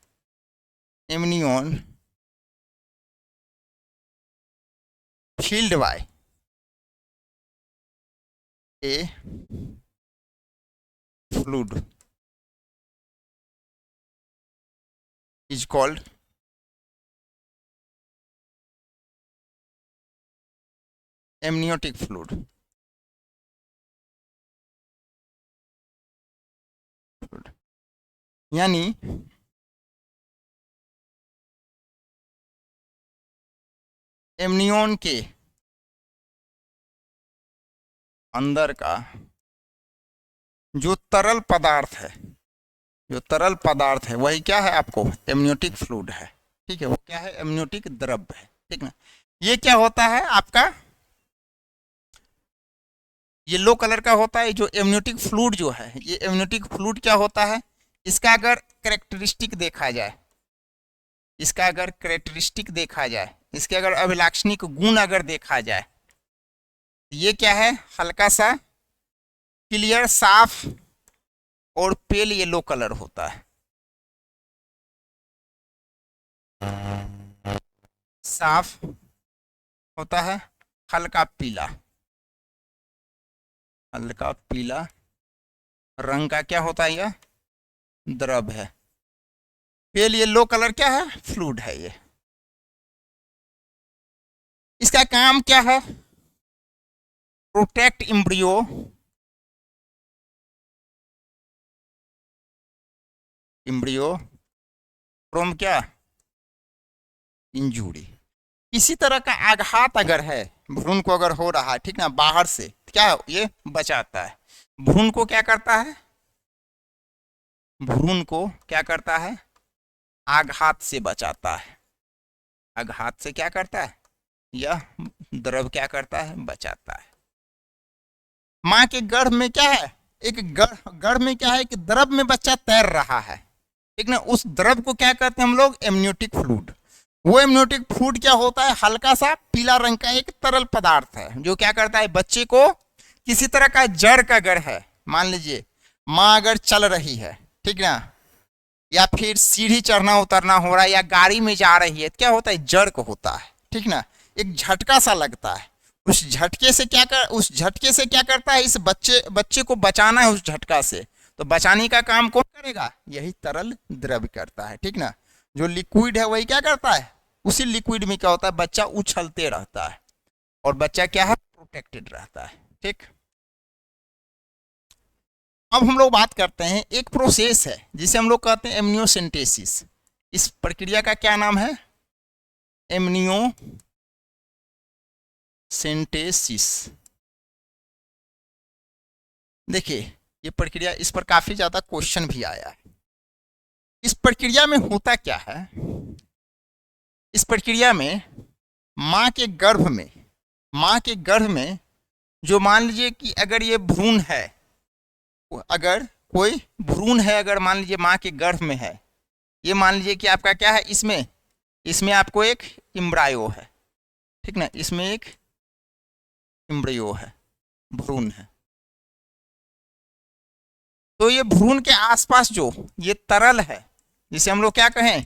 amnion filled by a fluid is called amniotic fluid। यानी एमनियोन के अंदर का जो तरल पदार्थ है, जो तरल पदार्थ है वही क्या है, आपको एमनियोटिक फ्लूइड है, ठीक है। वो क्या है, एमनियोटिक द्रव्य है, ठीक ना। ये क्या होता है आपका, येलो कलर का होता है जो एमनियोटिक फ्लूइड जो है, ये एमनियोटिक फ्लूइड क्या होता है, इसका अगर कैरेक्टरिस्टिक देखा जाए, इसका अगर कैरेक्टरिस्टिक देखा जाए, इसके अगर अभिलाक्षणिक गुण अगर देखा जाए, ये क्या है, हल्का सा क्लियर साफ और पेल येलो कलर होता है, साफ होता है, हल्का पीला, हल्का पीला रंग का क्या होता है, यह द्रव है। पेल येलो कलर क्या है, फ्लूइड है ये। इसका काम क्या है, प्रोटेक्ट एम्ब्रियो एम्ब्रियो फ्रॉम क्या, इंजूरी। किसी तरह का आघात अगर है भ्रूण को, अगर हो रहा है, ठीक ना, बाहर से, क्या ये बचाता है। भ्रूण को क्या करता है, भ्रूण को क्या करता है, आघात से बचाता है। आघात से क्या करता है, यह द्रव क्या करता है, बचाता है। माँ के गर्भ में क्या है, एक गर्भ में क्या है कि द्रव में बच्चा तैर रहा है, ठीक ना। उस द्रव को क्या कहते हैं हम लोग, एमनियोटिक फ्लूइड। वो एमनियोटिक फ्लूइड क्या होता है, हल्का सा पीला रंग का एक तरल पदार्थ है जो क्या करता है, बच्चे को किसी तरह का जड़ का अगर है, मान लीजिए माँ अगर चल रही है, ठीक ना, या फिर सीढ़ी चढ़ना उतरना हो रहा है, या गाड़ी में जा रही है, क्या होता है, जड़ को होता है, ठीक ना। एक झटका सा लगता है, उस झटके से क्या करता है, इस बच्चे को बचाना है उस झटका से। तो बचाने का काम कौन करेगा, यही तरल द्रव करता है, ठीक ना। जो लिक्विड है वही क्या करता है, उसी लिक्विड में क्या होता है, बच्चा उछलते रहता है और बच्चा क्या है, प्रोटेक्टेड रहता है, ठीक। अब हम लोग बात करते हैं, एक प्रोसेस है जिसे हम लोग कहते हैं एमनियोसेंटेसिस। इस प्रक्रिया का क्या नाम है, एमनियोसेंटेसिस। देखिए ये प्रक्रिया, इस पर काफी ज्यादा क्वेश्चन भी आया है। इस प्रक्रिया में होता क्या है, इस प्रक्रिया में माँ के गर्भ में जो, मान लीजिए कि अगर ये भ्रूण है, अगर कोई भ्रूण है, अगर मान लीजिए माँ के गर्भ में है, ये मान लीजिए कि आपका क्या है, इसमें आपको एक एम्ब्रायो है, ठीक ना, इसमें एक एम्ब्रियो है, भ्रूण है। तो ये भ्रूण के आसपास जो ये तरल है, जिसे हम लोग क्या कहें,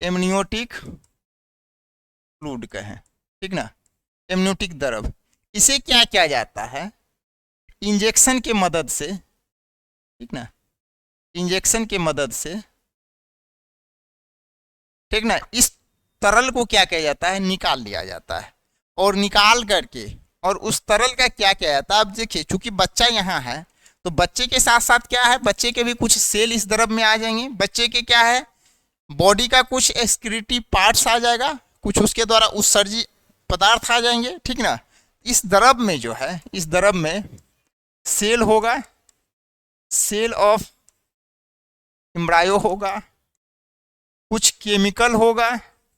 एमनियोटिक फ्लूइड कहें, ठीक ना, एमनियोटिक द्रव। इसे क्या किया जाता है, इंजेक्शन के मदद से, ठीक ना, इंजेक्शन के मदद से, ठीक ना, इस तरल को क्या किया जाता है, निकाल लिया जाता है। और निकाल करके, और उस तरल का क्या किया जाता है, अब देखिए चूंकि बच्चा यहाँ है, तो बच्चे के साथ साथ क्या है, बच्चे के भी कुछ सेल इस द्रव में आ जाएंगे। बच्चे के क्या है, बॉडी का कुछ एक्सक्रीटिव पार्ट्स आ जाएगा, कुछ उसके द्वारा उत्सर्जित पदार्थ आ जाएंगे, ठीक ना। इस द्रव में जो है, इस द्रव में सेल होगा, सेल ऑफ एम्ब्रायो होगा, कुछ केमिकल होगा,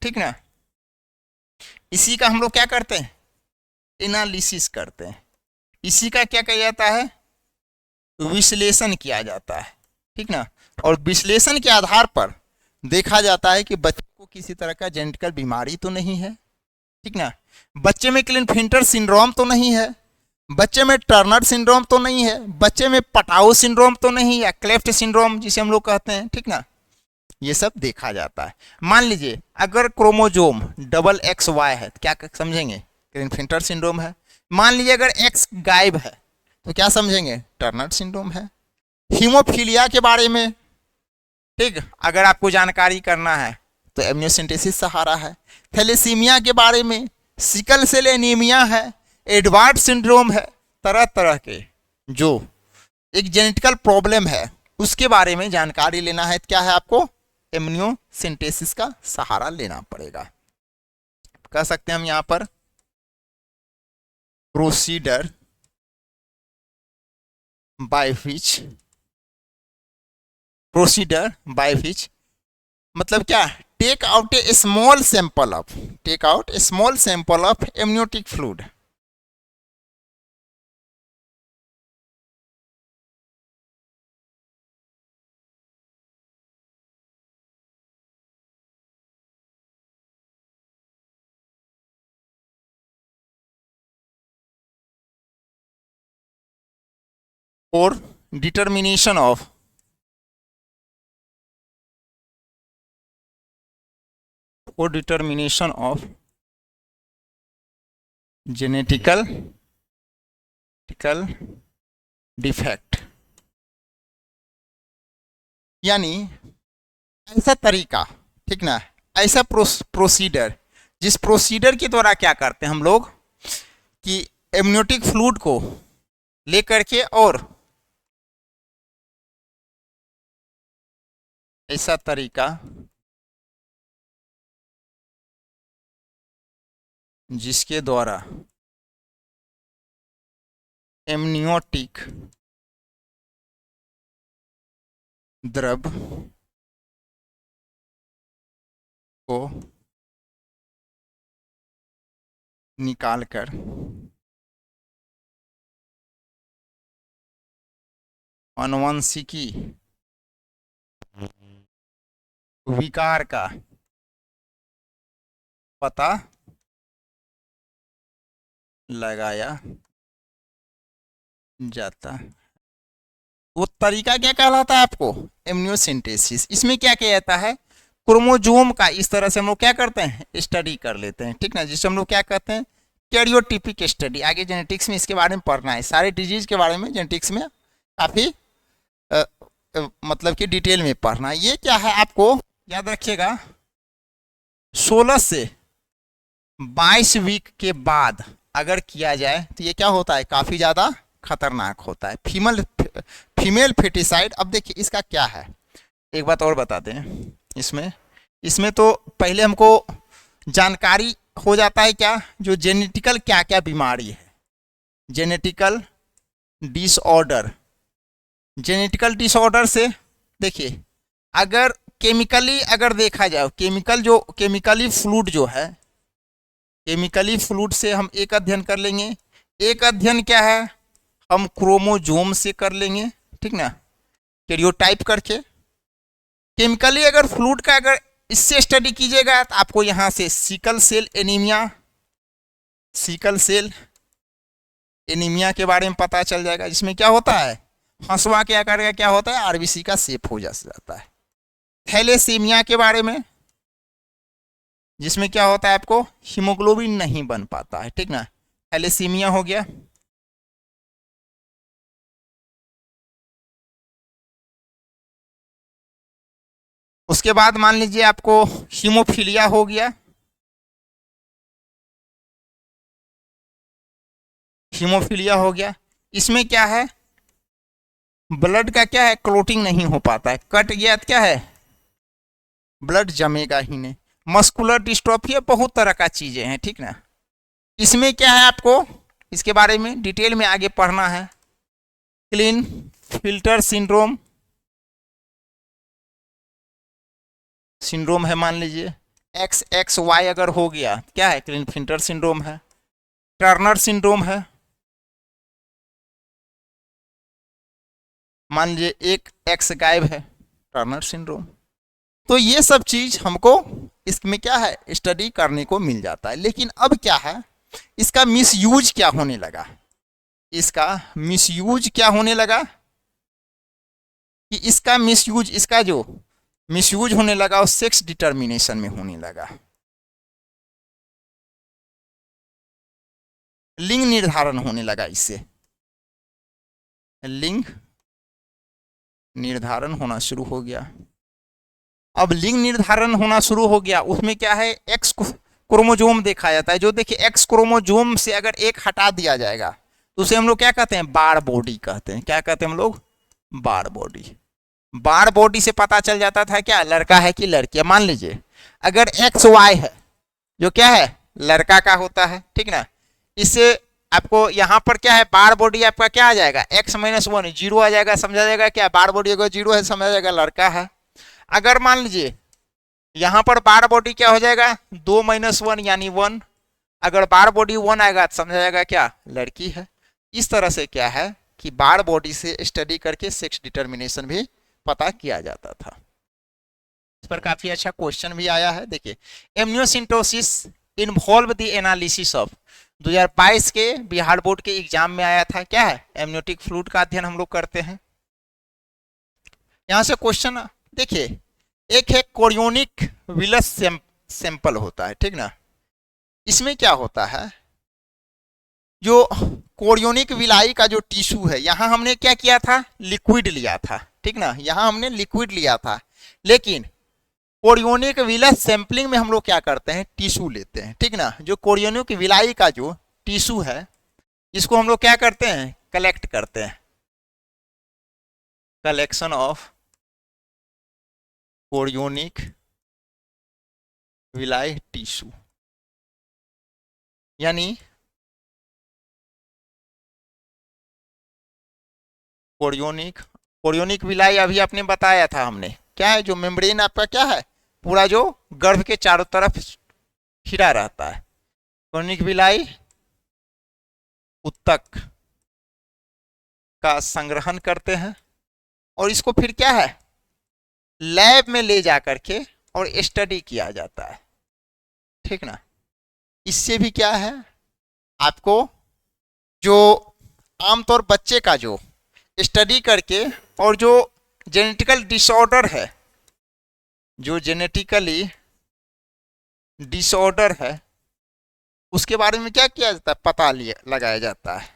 ठीक ना। इसी का हम लोग क्या करते हैं, एनालिसिस करते हैं। इसी का क्या किया जाता है, विश्लेषण किया जाता है, ठीक ना। और विश्लेषण के आधार पर देखा जाता है कि बच्चे को किसी तरह का जेनेटिकल बीमारी तो नहीं है, ठीक ना, बच्चे में क्लिनफिल्टर सिंड्रोम तो नहीं है, बच्चे में टर्नर सिंड्रोम तो नहीं है, बच्चे में पटाओ सिंड्रोम तो नहीं, या क्लेफ्ट सिंड्रोम जिसे हम लोग कहते हैं, ठीक ना। ये सब देखा जाता है। मान लीजिए अगर क्रोमोजोम XXY है, तो क्या समझेंगे, क्लिनफिल्टर सिंड्रोम है। मान लीजिए अगर X गायब है, तो क्या समझेंगे, टर्नर सिंड्रोम है। हीमोफीलिया के बारे में, ठीक, अगर आपको जानकारी करना है तो एमनियोसेंटेसिस सहारा है। थैलेसीमिया के बारे में, सिकल सेल एनीमिया है, एडवार्ड सिंड्रोम है, तरह तरह के जो एक जेनेटिकल प्रॉब्लम है उसके बारे में जानकारी लेना है, क्या है, आपको एमनियोसेंटेसिस का सहारा लेना पड़ेगा। कह सकते हैं हम यहां पर प्रोसीडर बाय विच मतलब क्या, take out a small sample of amniotic fluid. और डिटर्मिनेशन ऑफ जेनेटिकल डिफेक्ट, यानी ऐसा तरीका, ठीक ना, ऐसा प्रोसीडर, जिस प्रोसीडर के द्वारा क्या करते हैं हम लोग कि एमनियोटिक फ्लूइड को लेकर के और ऐसा तरीका जिसके द्वारा एमनियोटिक द्रव को निकालकर आनुवंशिकी विकार का पता लगाया जाता है। वो तरीका क्या कहलाता है आपको? एमनियोसिंथेसिस। इसमें क्या किया जाता है? क्रोमोजोम का इस तरह से हम लोग क्या करते हैं? स्टडी कर लेते हैं, ठीक ना, जिसे हम लोग क्या कहते हैं? कैरियोटिपिक स्टडी। आगे जेनेटिक्स में इसके बारे में पढ़ना है, सारे डिजीज के बारे में जेनेटिक्स में काफी मतलब कि डिटेल में पढ़ना है। ये क्या है आपको याद रखिएगा, 16 से 22 वीक के बाद अगर किया जाए तो ये क्या होता है? काफी ज्यादा खतरनाक होता है। Female foeticide. अब देखिए इसका क्या है, एक बात और बताते हैं। इसमें तो पहले हमको जानकारी हो जाता है क्या, जो जेनेटिकल क्या क्या बीमारी है, जेनेटिकल डिसऑर्डर। जेनेटिकल डिसऑर्डर से देखिए, अगर केमिकली अगर देखा जाए, केमिकली फ्लूइड जो है, केमिकली फ्लूइड से हम एक अध्ययन कर लेंगे। एक अध्ययन क्या है, हम क्रोमोजोम से कर लेंगे, ठीक ना, कैरियोटाइप करके। केमिकली अगर फ्लूइड का अगर इससे स्टडी कीजिएगा तो आपको यहां से सिकल सेल एनीमिया के बारे में पता चल जाएगा, जिसमें क्या होता है, हंसवा के आकार का क्या होता है, आरबीसी का शेप हो जाता है। थैलेसीमिया के बारे में, जिसमें क्या होता है आपको हीमोग्लोबिन नहीं बन पाता है, ठीक ना, थैलेसीमिया हो गया। उसके बाद मान लीजिए आपको हीमोफीलिया हो गया। हीमोफीलिया हो गया, इसमें क्या है, ब्लड का क्या है, क्लोटिंग नहीं हो पाता है, कट गया तो क्या है, ब्लड जमेगा ही नहीं। मस्कुलर डिस्ट्रोफी, बहुत तरह का चीजें हैं, ठीक ना। इसमें क्या है आपको इसके बारे में डिटेल में आगे पढ़ना है। क्लीन फिल्टर सिंड्रोम है, मान लीजिए XXY अगर हो गया, क्या है, क्लीन फिल्टर सिंड्रोम है। टर्नर सिंड्रोम है, मान लीजिए एक X गायब है, टर्नर सिंड्रोम। तो ये सब चीज हमको इसमें क्या है, स्टडी करने को मिल जाता है। लेकिन अब क्या है, इसका मिसयूज क्या होने लगा, इसका मिसयूज क्या होने लगा, कि इसका जो मिसयूज होने लगा वो सेक्स डिटर्मिनेशन में होने लगा। लिंग निर्धारण होने लगा, इससे लिंग निर्धारण होना शुरू हो गया। अब लिंग निर्धारण होना शुरू हो गया, उसमें क्या है, एक्स क्रोमोजोम देखा जाता है। जो देखिए एक्स क्रोमोजोम से अगर एक हटा दिया जाएगा तो उसे हम लोग क्या कहते हैं, बार बॉडी कहते हैं। क्या कहते हैं हम लोग, बार बॉडी। बार बॉडी से पता चल जाता था क्या, लड़का है कि लड़की है। मान लीजिए अगर XY है, जो क्या है, लड़का का होता है, ठीक ना, इससे आपको यहाँ पर क्या है, बार बॉडी आपका क्या आ जाएगा, X-1 जीरो आ जाएगा, समझा जाएगा क्या, बार बॉडी अगर जीरो है समझा जाएगा लड़का है। अगर मान लीजिए यहां पर बार बॉडी क्या हो जाएगा, 2-1 यानी 1, अगर बार बॉडी 1 आएगा तो समझा जाएगा क्या, लड़की है। इस तरह से क्या है कि बार बॉडी से स्टडी करके सेक्स डिटर्मिनेशन भी पता किया जाता था। इस पर काफी अच्छा क्वेश्चन भी आया है। देखिए, एमनियोसिंटोसिस इन्वॉल्व द एनालिसिस ऑफ 2022 के बिहार बोर्ड के एग्जाम में आया था, क्या है, एमनियोटिक फ्लूइड का अध्ययन हम लोग करते हैं। यहां से क्वेश्चन देखिए, एक है कोरियोनिक विलस सैंपल होता है, ठीक ना। इसमें क्या होता है, जो कोरियोनिक विलाई का जो टिश्यू है, यहां हमने क्या किया था, लिक्विड लिया था, ठीक ना, यहां हमने लिक्विड लिया था। लेकिन कोरियोनिक विलस सैंपलिंग में हम लोग क्या करते हैं, टिश्यू लेते हैं, ठीक ना। जो कोरियोनिक विलाई का जो टिश्यू है, इसको हम लोग क्या करते हैं, कलेक्ट करते हैं, कलेक्शन ऑफ कोरियोनिक विलाय टिश्यू, यानी कोरियोनिक विलाय अभी आपने बताया था हमने, क्या है, जो मेम्ब्रेन आपका क्या है, पूरा जो गर्भ के चारों तरफ घिरा रहता है। कोरियोनिक विलाय उत्तक का संग्रहण करते हैं और इसको फिर क्या है, लैब में ले जा करके और स्टडी किया जाता है, ठीक ना। इससे भी क्या है, आपको जो आमतौर बच्चे का जो स्टडी करके और जो जेनेटिकल डिसऑर्डर है, जो जेनेटिकली डिसऑर्डर है, उसके बारे में क्या किया जाता है, पता लगाया जाता है,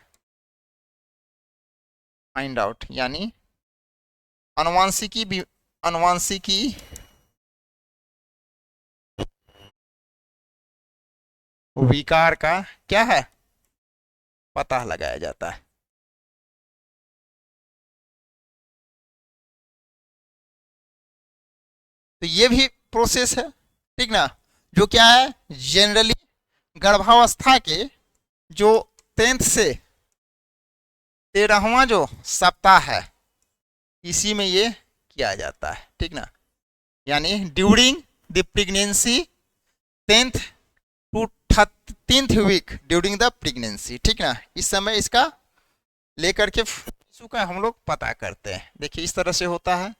फाइंड आउट, यानी अनुवांशिकी विकार का क्या है, पता लगाया जाता है। तो ये भी प्रोसेस है, ठीक ना, जो क्या है, जनरली गर्भावस्था के जो 10th से 13वां जो सप्ताह है, इसी में ये किया जाता है, ठीक ना, यानी during the pregnancy 10th to 13th week during the pregnancy, ठीक ना, इस समय इसका लेकर के टिश्यू का हम लोग पता करते हैं। देखिए इस तरह से होता है,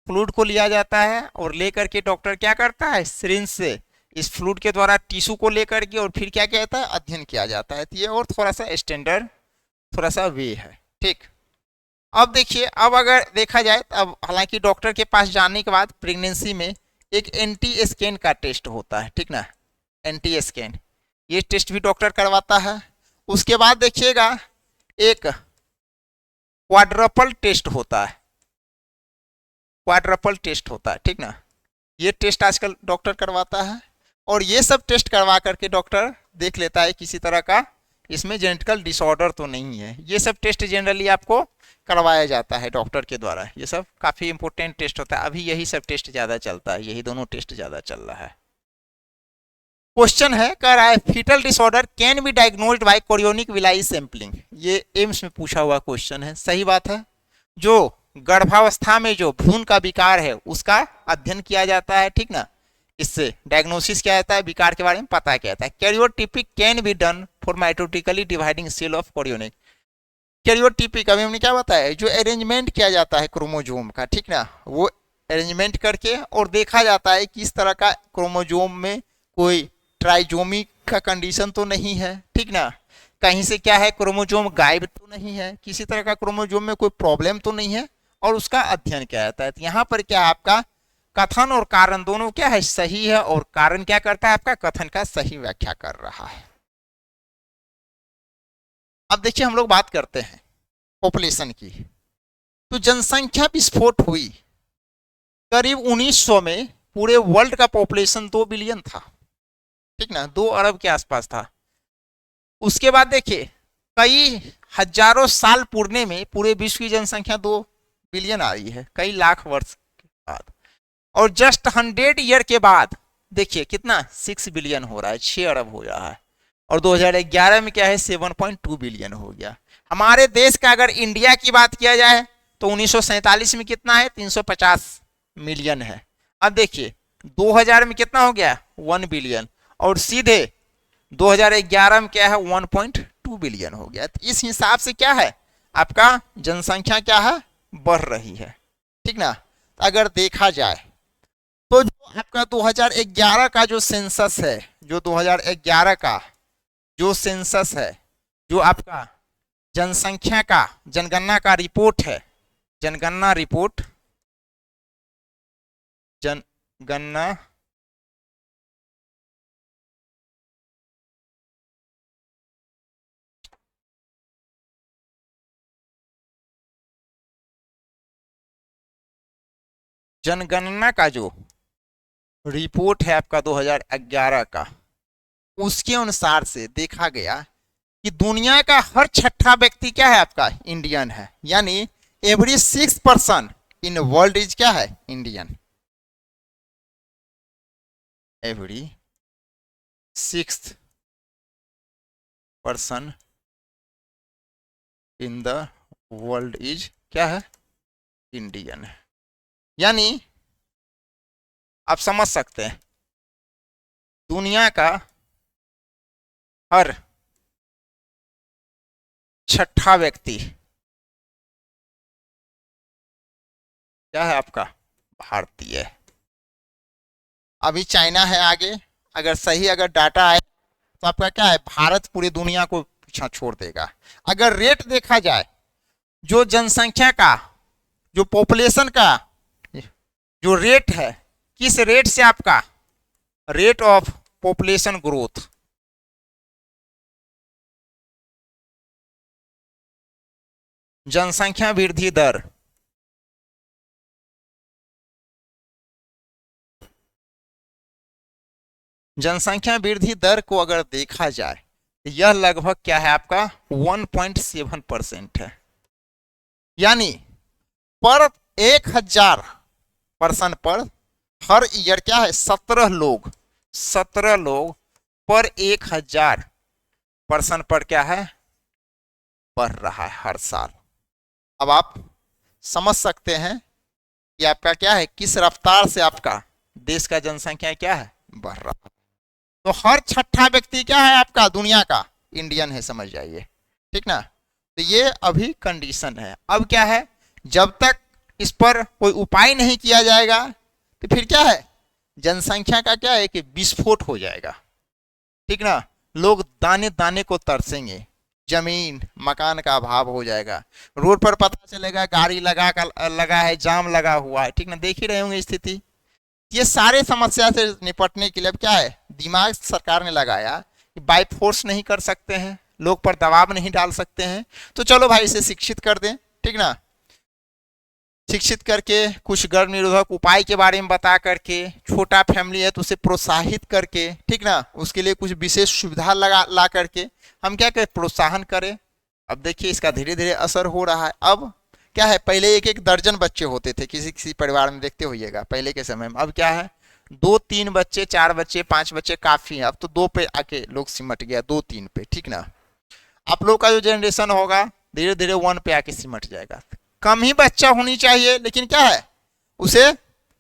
फ्लूइड को लिया जाता है और लेकर के डॉक्टर क्या करता है, सिरिंज से इस फ्लूइड के द्वारा टिश्यू को लेकर के और फिर क्या कहता है, अध्ययन किया जाता है। तो ये और थोड़ा सा स्टैंडर्ड थोड़ा सा वे है, ठीक। अब देखिए, अब अगर देखा जाए, अब हालांकि डॉक्टर के पास जाने के बाद प्रेगनेंसी में एक एंटी स्कैन का टेस्ट होता है, ठीक ना, एंटी स्कैन, ये टेस्ट भी डॉक्टर करवाता है। उसके बाद देखिएगा एक क्वाड्रपल टेस्ट होता है, क्वाड्रपल टेस्ट होता है, ठीक ना, ये टेस्ट आजकल डॉक्टर करवाता है और ये सब टेस्ट करवा करके डॉक्टर देख लेता है किसी तरह का इसमें जेनेटिकल डिसऑर्डर तो नहीं है। ये सब टेस्ट जनरली आपको करवाया जाता है डॉक्टर के द्वारा, ये सब काफ़ी इंपॉर्टेंट टेस्ट होता है। अभी यही सब टेस्ट ज़्यादा चलता है, यही दोनों टेस्ट ज़्यादा चल रहा है। क्वेश्चन है, कह रहा है foetal disorder can be diagnosed by chorionic villi sampling, ये एम्स में पूछा हुआ क्वेश्चन है। सही बात है, जो गर्भावस्था में जो भ्रूण का विकार है उसका अध्ययन किया जाता है, ठीक ना, इससे डायग्नोसिस किया जाता है, विकार के बारे में पता किया जाता है। Karyotypic can be done for mitotically dividing cell of chorionic, karyotypic अभी हमने क्या बताया, जो अरेंजमेंट किया जाता है क्रोमोजोम का, ठीक ना, वो अरेंजमेंट करके और देखा जाता है कि इस तरह का क्रोमोजोम में कोई ट्राइजोमी का कंडीशन तो नहीं है, ठीक ना, कहीं से क्या है, क्रोमोजोम गायब तो नहीं है, किसी तरह का क्रोमोजोम में कोई प्रॉब्लम तो नहीं है, और उसका अध्ययन किया जाता है। तो यहाँ पर क्या है, आपका कथन और कारण दोनों क्या है, सही है, और कारण क्या करता है, आपका कथन का सही व्याख्या कर रहा है। अब देखिए हम लोग बात करते हैं पॉपुलेशन की। तो जनसंख्या विस्फोट हुई करीब 1900 में, पूरे वर्ल्ड का पॉपुलेशन 2 बिलियन था, ठीक ना, 2 अरब के आसपास था। उसके बाद देखिए कई हजारों साल पूर्णे में पूरे विश्व की जनसंख्या 2 बिलियन आ रही है, कई लाख वर्ष के बाद, और जस्ट 100 ईयर के बाद देखिए कितना 6 बिलियन हो रहा है, 6 अरब हो रहा है, और 2011 में क्या है 7.2 बिलियन हो गया। हमारे देश का अगर इंडिया की बात किया जाए तो 1947 में कितना है, 350 मिलियन है। अब देखिए 2000 में कितना हो गया, 1 बिलियन, और सीधे 2011 में क्या है 1.2 बिलियन हो गया। तो इस हिसाब से क्या है, आपका जनसंख्या क्या है, बढ़ रही है, ठीक ना। तो अगर देखा जाए तो जो आपका 2011 का जो सेंसस है, जो 2011 का जो सेंसस है, जो आपका जनसंख्या का जनगणना का रिपोर्ट है, जनगणना रिपोर्ट, जनगणना जनगणना का जो रिपोर्ट है आपका 2011 का, उसके अनुसार से देखा गया कि दुनिया का हर 6ठा व्यक्ति क्या है, आपका इंडियन है, यानी every 6 person in world is क्या है, Indian. Every 6th person in the world is क्या है, इंडियन है। यानी आप समझ सकते हैं दुनिया का हर छठा व्यक्ति क्या है आपका, भारतीय है। अभी चाइना है आगे, अगर सही अगर डाटा आए तो आपका क्या है, भारत पूरी दुनिया को पीछा छोड़ देगा। अगर रेट देखा जाए, जो जनसंख्या का, जो पॉपुलेशन का जो रेट है, किस रेट से आपका, रेट ऑफ पॉपुलेशन ग्रोथ, जनसंख्या वृद्धि दर, जनसंख्या वृद्धि दर को अगर देखा जाए तो यह लगभग क्या है आपका 1.7% है। यानी पर 1000 पर्सन पर हर ईयर क्या है, 17 लोग पर 1000 पर्सन पर क्या है, बढ़ रहा है हर साल। अब आप समझ सकते हैं कि आपका क्या है, किस रफ्तार से आपका देश का जनसंख्या क्या है, बढ़ रहा है। तो हर छठा व्यक्ति क्या है आपका दुनिया का, इंडियन है, समझ जाइए, ठीक ना। तो ये अभी कंडीशन है। अब क्या है, जब तक इस पर कोई उपाय नहीं किया जाएगा तो फिर क्या है, जनसंख्या का क्या है कि विस्फोट हो जाएगा, ठीक ना। लोग दाने दाने को तरसेंगे, जमीन मकान का अभाव हो जाएगा, रोड पर पता चलेगा गाड़ी लगा है, जाम लगा हुआ है, ठीक ना, देख ही रहे होंगे स्थिति। ये सारे समस्या से निपटने के लिए अब क्या है, दिमाग सरकार ने लगाया कि बाय फोर्स नहीं कर सकते हैं, लोग पर दबाव नहीं डाल सकते हैं, तो चलो भाई इसे शिक्षित कर दें, ठीक ना। शिक्षित करके कुछ गर्भ निरोधक उपाय के बारे में बता करके, छोटा फैमिली है तो उसे प्रोत्साहित करके, ठीक ना, उसके लिए कुछ विशेष सुविधा ला करके हम क्या करें, प्रोत्साहन करें। अब देखिए इसका धीरे धीरे असर हो रहा है। अब क्या है, पहले एक एक दर्जन बच्चे होते थे किसी किसी परिवार में, देखते होइएगा पहले के समय में। अब क्या है, 2-3 बच्चे, 4 बच्चे, 5 बच्चे काफी है। अब तो 2 पे आके लोग सिमट गया, 2-3 पे, ठीक ना। आप लोग का जो जनरेशन होगा धीरे धीरे 1 पे आके सिमट जाएगा। कम ही बच्चा होनी चाहिए, लेकिन क्या है, उसे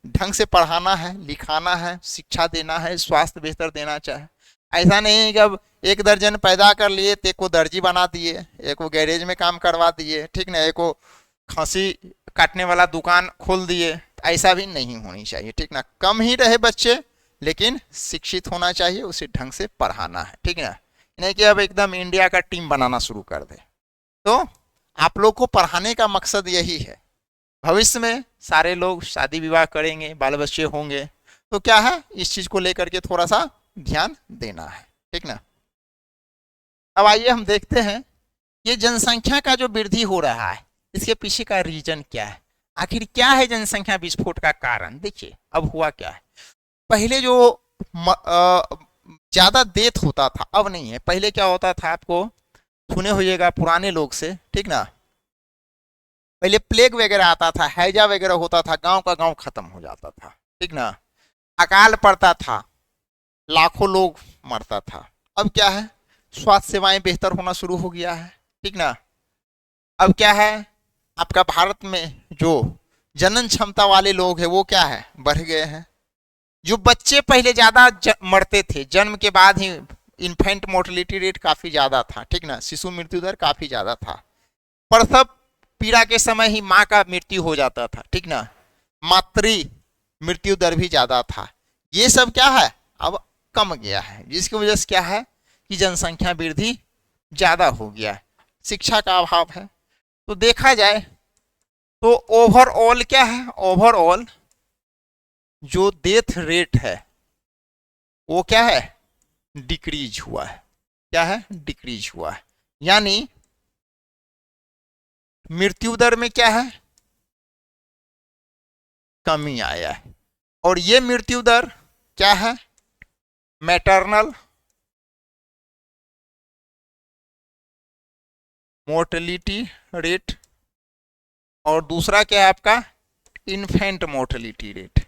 ढंग से पढ़ाना है, लिखाना है, शिक्षा देना है, स्वास्थ्य बेहतर देना चाहे। ऐसा नहीं है कि अब 1 दर्जन पैदा कर लिए तो एक को दर्जी बना दिए, एक को गैरेज में काम करवा दिए, ठीक ना, एक को खांसी काटने वाला दुकान खोल दिए, ऐसा भी नहीं होनी चाहिए, ठीक ना। कम ही रहे बच्चे, लेकिन शिक्षित होना चाहिए, उसे ढंग से पढ़ाना है, ठीक ना। नहीं कि अब एकदम इंडिया का टीम बनाना शुरू कर दे। तो आप लोग को पढ़ाने का मकसद यही है। भविष्य में सारे लोग शादी विवाह करेंगे, बाल बच्चे होंगे, तो क्या है, इस चीज को लेकर के थोड़ा सा ध्यान देना है, ठीक ना। अब आइए हम देखते हैं ये जनसंख्या का जो वृद्धि हो रहा है, इसके पीछे का रीजन क्या है, आखिर क्या है जनसंख्या विस्फोट का कारण। देखिए अब हुआ क्या है, पहले जो ज्यादा डेथ होता था, अब नहीं है। पहले क्या होता था, आपको सुने होइएगा पुराने लोग से, ठीक ना, पहले प्लेग वगैरह आता था, हैजा वगैरह होता था, गांव का गांव खत्म हो जाता था, ठीक ना। अकाल पड़ता था, लाखों लोग मरता था। अब क्या है, स्वास्थ्य सेवाएं बेहतर होना शुरू हो गया है, ठीक ना। अब क्या है, आपका भारत में जो जनन क्षमता वाले लोग हैं वो क्या है, बढ़ गए हैं। जो बच्चे पहले ज्यादा मरते थे, जन्म के बाद ही इन्फेंट मोर्टेलिटी रेट काफी ज्यादा था, ठीक ना, शिशु मृत्यु दर काफी ज्यादा था। प्रसव पीड़ा के समय ही माँ का मृत्यु हो जाता था, ठीक ना, मातृ मृत्यु दर भी ज्यादा था। ये सब क्या है, अब कम गया है, जिसकी वजह से क्या है कि जनसंख्या वृद्धि ज्यादा हो गया है, शिक्षा का अभाव है। तो देखा जाए तो ओवरऑल क्या है, ओवरऑल जो डेथ रेट है वो क्या है, डिक्रीज हुआ है। क्या है, डिक्रीज हुआ है। यानी मृत्यु दर में क्या है, कमी आया है। और ये मृत्यु दर क्या है, मैटरनल मोर्टेलिटी रेट, और दूसरा क्या है आपका, इन्फेंट मोर्टेलिटी रेट।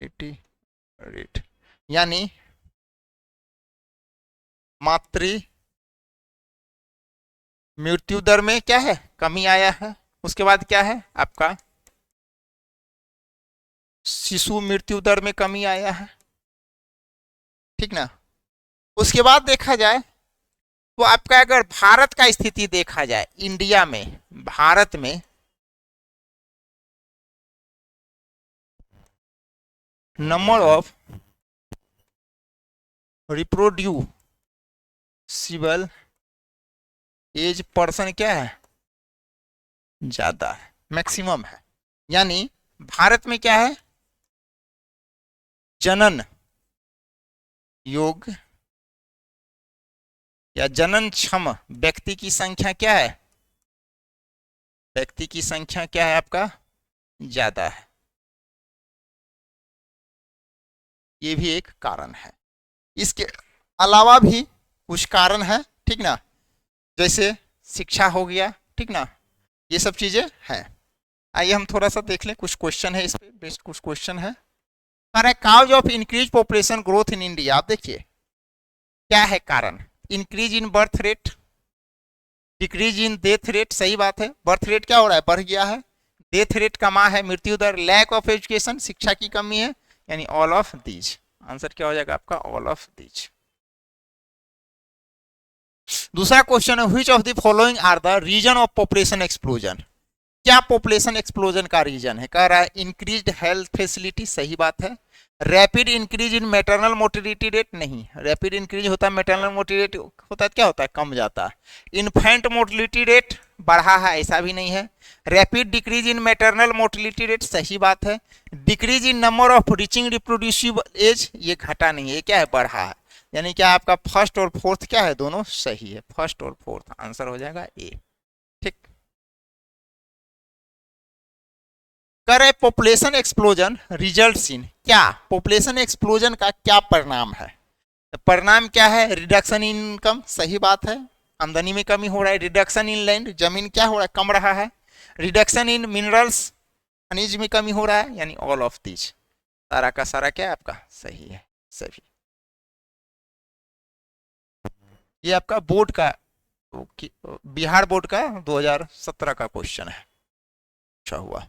80 रेट, यानी मातृ मृत्यु दर में क्या है, कमी आया है। उसके बाद क्या है आपका, शिशु मृत्यु दर में कमी आया है, ठीक ना। उसके बाद देखा जाए तो आपका अगर भारत का स्थिति देखा जाए, इंडिया में, भारत में number of reproducible age person क्या है, ज्यादा है, मैक्सिमम है। यानी भारत में क्या है, जनन योग या जनन क्षम व्यक्ति की संख्या क्या है, व्यक्ति की संख्या क्या है आपका, ज्यादा है। ये भी एक कारण है। इसके अलावा भी कुछ कारण है, ठीक ना, जैसे शिक्षा हो गया, ठीक ना, ये सब चीजें हैं। आइए हम थोड़ा सा देख लें, कुछ क्वेश्चन है इस पे बेस्ड, कुछ क्वेश्चन है। Cause of increase population growth in India, आप देखिए क्या है कारण, increase in birth rate, decrease in death rate, सही बात है, बर्थ रेट क्या हो रहा है, बढ़ गया है, डेथ रेट कमा है, मृत्यु दर, लैक ऑफ एजुकेशन, शिक्षा की कमी है, यानी ऑल ऑफ दीज। आंसर क्या हो जाएगा आपका, ऑल ऑफ दीज। दूसरा क्वेश्चन है, which of the following are the reason of population explosion, क्या पॉपुलेशन एक्सप्लोजन का रीजन है, कह रहा है इंक्रीज्ड हेल्थ फैसिलिटी, सही बात है। Rapid increase in maternal mortality rate, नहीं, रैपिड इंक्रीज होता है, मैटरनल मोर्टिलिटी होता है क्या होता है, कम जाता है। इन्फेंट मोर्टिलिटी रेट बढ़ा है, ऐसा भी नहीं है। Rapid decrease in maternal mortality rate, सही बात है। Decrease in number of reaching reproducible age, ये घटा नहीं है, ये क्या है, बढ़ा है। यानी क्या आपका फर्स्ट और फोर्थ क्या है, दोनों सही है, फर्स्ट और फोर्थ, आंसर हो जाएगा ए, ठीक। करे पॉपुलेशन एक्सप्लोजन रिजल्ट्स इन, क्या पॉपुलेशन एक्सप्लोजन का क्या परिणाम है, परिणाम क्या है, रिडक्शन इन इनकम, सही बात है, आमदनी में कमी हो रहा है। रिडक्शन इन लैंड, जमीन क्या हो रहा है, कम रहा है। रिडक्शन इन मिनरल्स, खनिज में कमी हो रहा है, यानी ऑल ऑफ दीज, सारा का सारा क्या है आपका सही है, सभी। ये आपका बोर्ड का, बिहार बोर्ड का 2017 का क्वेश्चन है, अच्छा हुआ।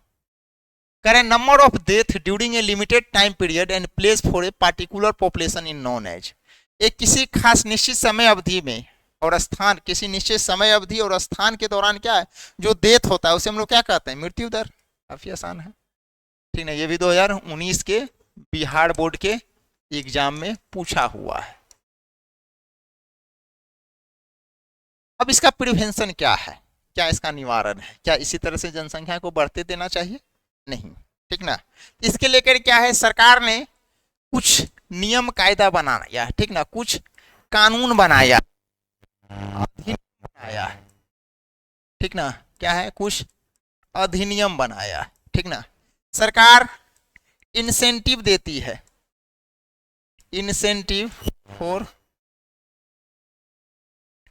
करें number of death during a limited time period and place for a particular population in known age, एक किसी खास निश्चित समय अवधि में और स्थान, किसी निश्चित समय अवधि और स्थान के दौरान क्या है जो डेथ होता है उसे हम लोग क्या कहते हैं, मृत्यु दर, काफी आसान है, ठीक है। ये भी 2019 के बिहार बोर्ड के एग्जाम में पूछा हुआ है। अब इसका प्रिवेंशन क्या है, क्या इसका निवारण है, क्या इसी तरह से जनसंख्या को बढ़ते देना चाहिए, नहीं, ठीक ना। इसके लेकर क्या है, सरकार ने कुछ नियम कायदा बनाया, ठीक ना, कुछ कानून बनाया, बनाया, ठीक ना, क्या है, कुछ अधिनियम बनाया, ठीक ना। सरकार इंसेंटिव देती है, इंसेंटिव फॉर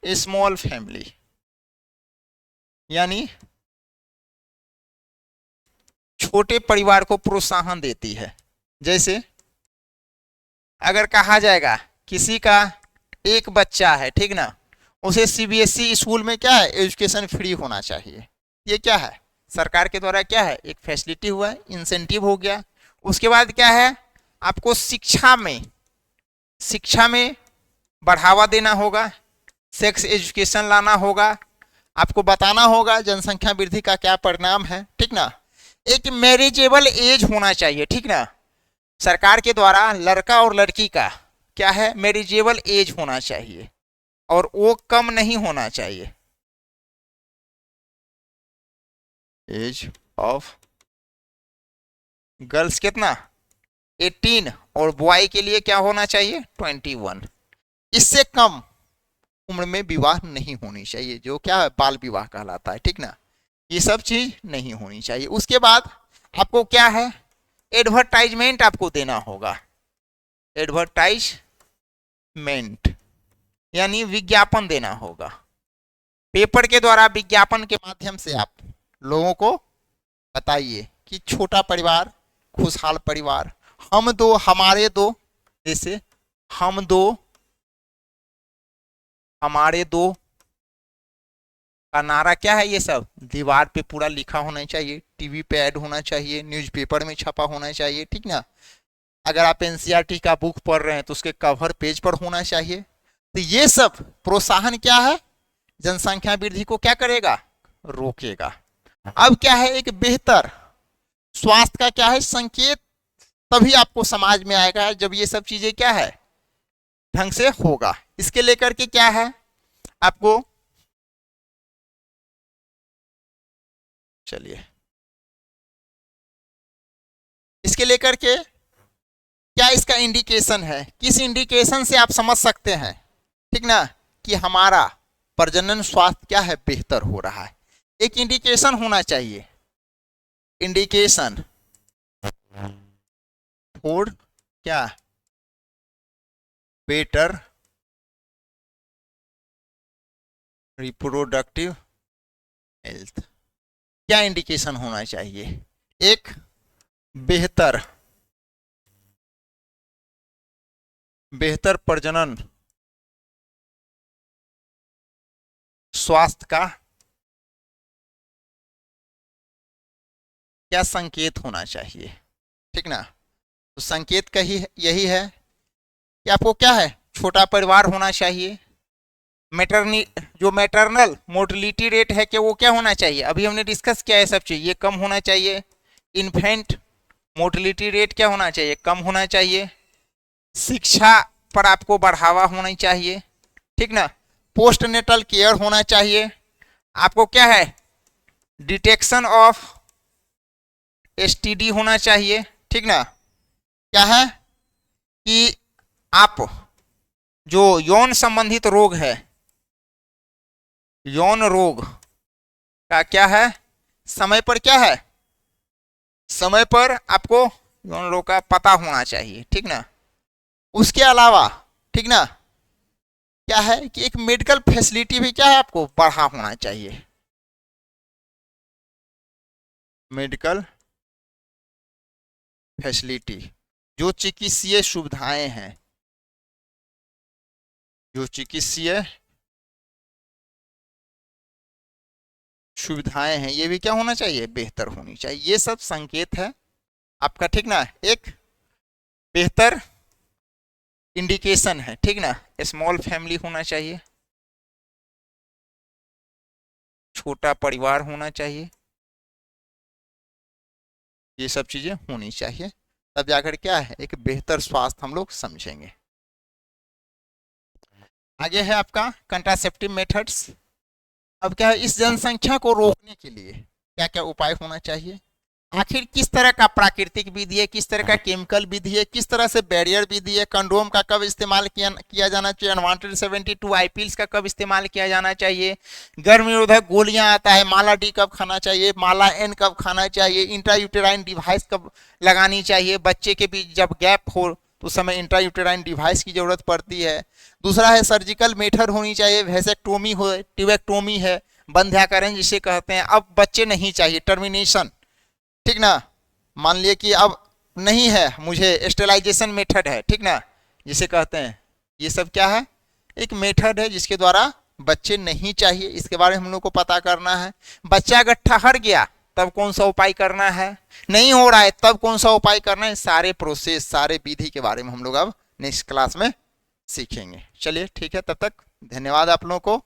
स्मॉल फैमिली, यानी छोटे परिवार को प्रोत्साहन देती है। जैसे अगर कहा जाएगा किसी का एक बच्चा है, ठीक ना, उसे सीबीएसई स्कूल में क्या है, एजुकेशन फ्री होना चाहिए, ये क्या है, सरकार के द्वारा क्या है, एक फैसिलिटी हुआ है, इंसेंटिव हो गया। उसके बाद क्या है, आपको शिक्षा में बढ़ावा देना होगा, सेक्स एजुकेशन लाना होगा, आपको बताना होगा जनसंख्या वृद्धि का क्या परिणाम है, ठीक ना। एक मैरिजेबल एज होना चाहिए, ठीक ना, सरकार के द्वारा लड़का और लड़की का क्या है, मैरिजेबल एज होना चाहिए और वो कम नहीं होना चाहिए, एज ऑफ गर्ल्स कितना 18 और बॉय के लिए क्या होना चाहिए 21, इससे कम उम्र में विवाह नहीं होनी चाहिए, जो क्या है बाल विवाह कहलाता है, ठीक ना, ये सब चीज नहीं होनी चाहिए। उसके बाद आपको क्या है, एडवर्टाइजमेंट आपको देना होगा, एडवर्टाइजमेंट यानी विज्ञापन देना होगा, पेपर के द्वारा विज्ञापन के माध्यम से आप लोगों को बताइए कि छोटा परिवार खुशहाल परिवार, हम दो, हमारे दो, जैसे हम दो, हमारे दो का नारा क्या है? ये सब दीवार पे पूरा लिखा होना चाहिए, टीवी पे ऐड होना चाहिए, न्यूज़पेपर में छपा होना चाहिए, ठीक ना। अगर आप एनसीईआरटी का बुक पढ़ रहे हैं तो उसके कवर पेज पर होना चाहिए। तो ये सब प्रोत्साहन क्या है? जनसंख्या वृद्धि को क्या करेगा? रोकेगा। अब क्या है? एक बेहतर स्वास्थ्य का क्या है? संकेत तभी आपको समाज में आएगा जब ये सब चीजें क्या है? ढंग से होगा। इसके लेकर के क्या है आपको, चलिए इसके लेकर के क्या इसका इंडिकेशन है? किस इंडिकेशन से आप समझ सकते हैं, ठीक ना, कि हमारा प्रजनन स्वास्थ्य क्या है? बेहतर हो रहा है। एक इंडिकेशन होना चाहिए, इंडिकेशन फॉर क्या? Better reproductive health. क्या इंडिकेशन होना चाहिए? एक बेहतर प्रजनन स्वास्थ्य का क्या संकेत होना चाहिए, ठीक ना। तो संकेत का ही यही है कि आपको क्या है? छोटा परिवार होना चाहिए। जो मैटरनल मोर्टिलिटी रेट है कि वो क्या होना चाहिए? अभी हमने डिस्कस किया है सब चीज, ये कम होना चाहिए। इन्फेंट मोर्टिलिटी रेट क्या होना चाहिए? कम होना चाहिए। शिक्षा पर आपको बढ़ावा होना चाहिए, ठीक ना। पोस्ट नेटल केयर होना चाहिए। आपको क्या है? डिटेक्शन ऑफ एसटीडी होना चाहिए, ठीक ना। क्या है कि आप जो यौन संबंधित रोग है, यौन रोग का क्या है? समय पर क्या है? समय पर आपको यौन रोग का पता होना चाहिए, ठीक ना। उसके अलावा, ठीक ना, क्या है कि एक मेडिकल फैसिलिटी भी क्या है? आपको बढ़ा होना चाहिए। मेडिकल फैसिलिटी, जो चिकित्सीय सुविधाएं हैं, जो चिकित्सीय सुविधाएं हैं, ये भी क्या होना चाहिए? बेहतर होनी चाहिए। ये सब संकेत है आपका, ठीक ना। एक बेहतर इंडिकेशन है, ठीक ना। स्मॉल फैमिली होना चाहिए, छोटा परिवार होना चाहिए, ये सब चीजें होनी चाहिए। तब जाकर क्या है? एक बेहतर स्वास्थ्य हम लोग समझेंगे। आगे है आपका कंट्रासेप्टिव मेथड्स। अब क्या है? इस जनसंख्या को रोकने के लिए क्या क्या उपाय होना चाहिए? आखिर किस तरह का प्राकृतिक विधि है, किस तरह का केमिकल विधि है, किस तरह से बैरियर विधि है, कंडोम का कब इस्तेमाल किया जाना चाहिए, अनवांटेड 72 आईपीएल्स का कब इस्तेमाल किया जाना चाहिए, गर्भ निरोधक गोलियां आता है, माला डी कब खाना चाहिए, माला एन कब खाना चाहिए, इंट्रायूटेराइन डिवाइस कब लगानी चाहिए, बच्चे के बीच जब गैप हो तो उस समय इंट्रायूटेराइन डिवाइस की जरूरत पड़ती है। दूसरा है सर्जिकल मेथड होनी चाहिए, वेसेक्टोमी हो, ट्यूबेक्टोमी है, बंध्याकरण जिसे कहते हैं। अब बच्चे नहीं चाहिए, टर्मिनेशन, ठीक ना। मान लिए कि अब नहीं है, मुझे स्टेलाइजेशन मेथड है, ठीक ना, जिसे कहते हैं। ये सब क्या है? एक मेथड है जिसके द्वारा बच्चे नहीं चाहिए, इसके बारे में हम लोग को पता करना है। बच्चा अगर ठहर गया तब कौन सा उपाय करना है, नहीं हो रहा है तब कौन सा उपाय करना है, सारे प्रोसेस, सारे विधि के बारे में हम लोग अब नेक्स्ट क्लास में सीखेंगे। चलिए ठीक है, तब तक धन्यवाद आप लोगों को।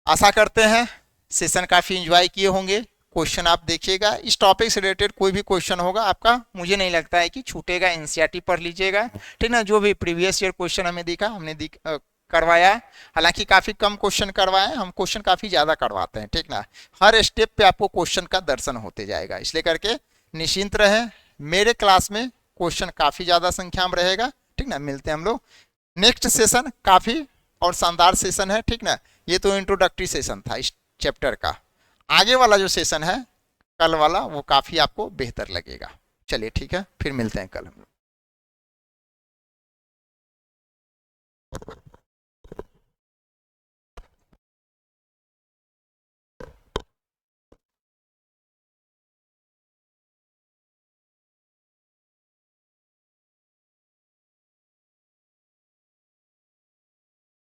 आशा करते हैं सेशन काफ़ी एंजॉय किए होंगे। क्वेश्चन आप देखिएगा, इस टॉपिक से रिलेटेड कोई भी क्वेश्चन होगा आपका, मुझे नहीं लगता है कि छूटेगा। एनसीईआरटी पढ़ लीजिएगा, ठीक ना। जो भी प्रीवियस ईयर क्वेश्चन हमें दिखा, हमने करवाया है। हालांकि काफ़ी कम क्वेश्चन करवाए, हम क्वेश्चन काफ़ी ज़्यादा करवाते हैं, ठीक ना। हर स्टेप पे आपको क्वेश्चन का दर्शन होते जाएगा, इसलिए करके निश्चिंत रहे। मेरे क्लास में क्वेश्चन काफ़ी ज़्यादा संख्या में रहेगा, ठीक ना। मिलते हैं हम लोग नेक्स्ट सेशन, काफ़ी और शानदार सेशन है, ठीक ना। ये तो इंट्रोडक्टरी सेशन था इस चैप्टर का। आगे वाला जो सेशन है कल वाला, वो काफ़ी आपको बेहतर लगेगा। चलिए ठीक है, फिर मिलते हैं कल हम लोग।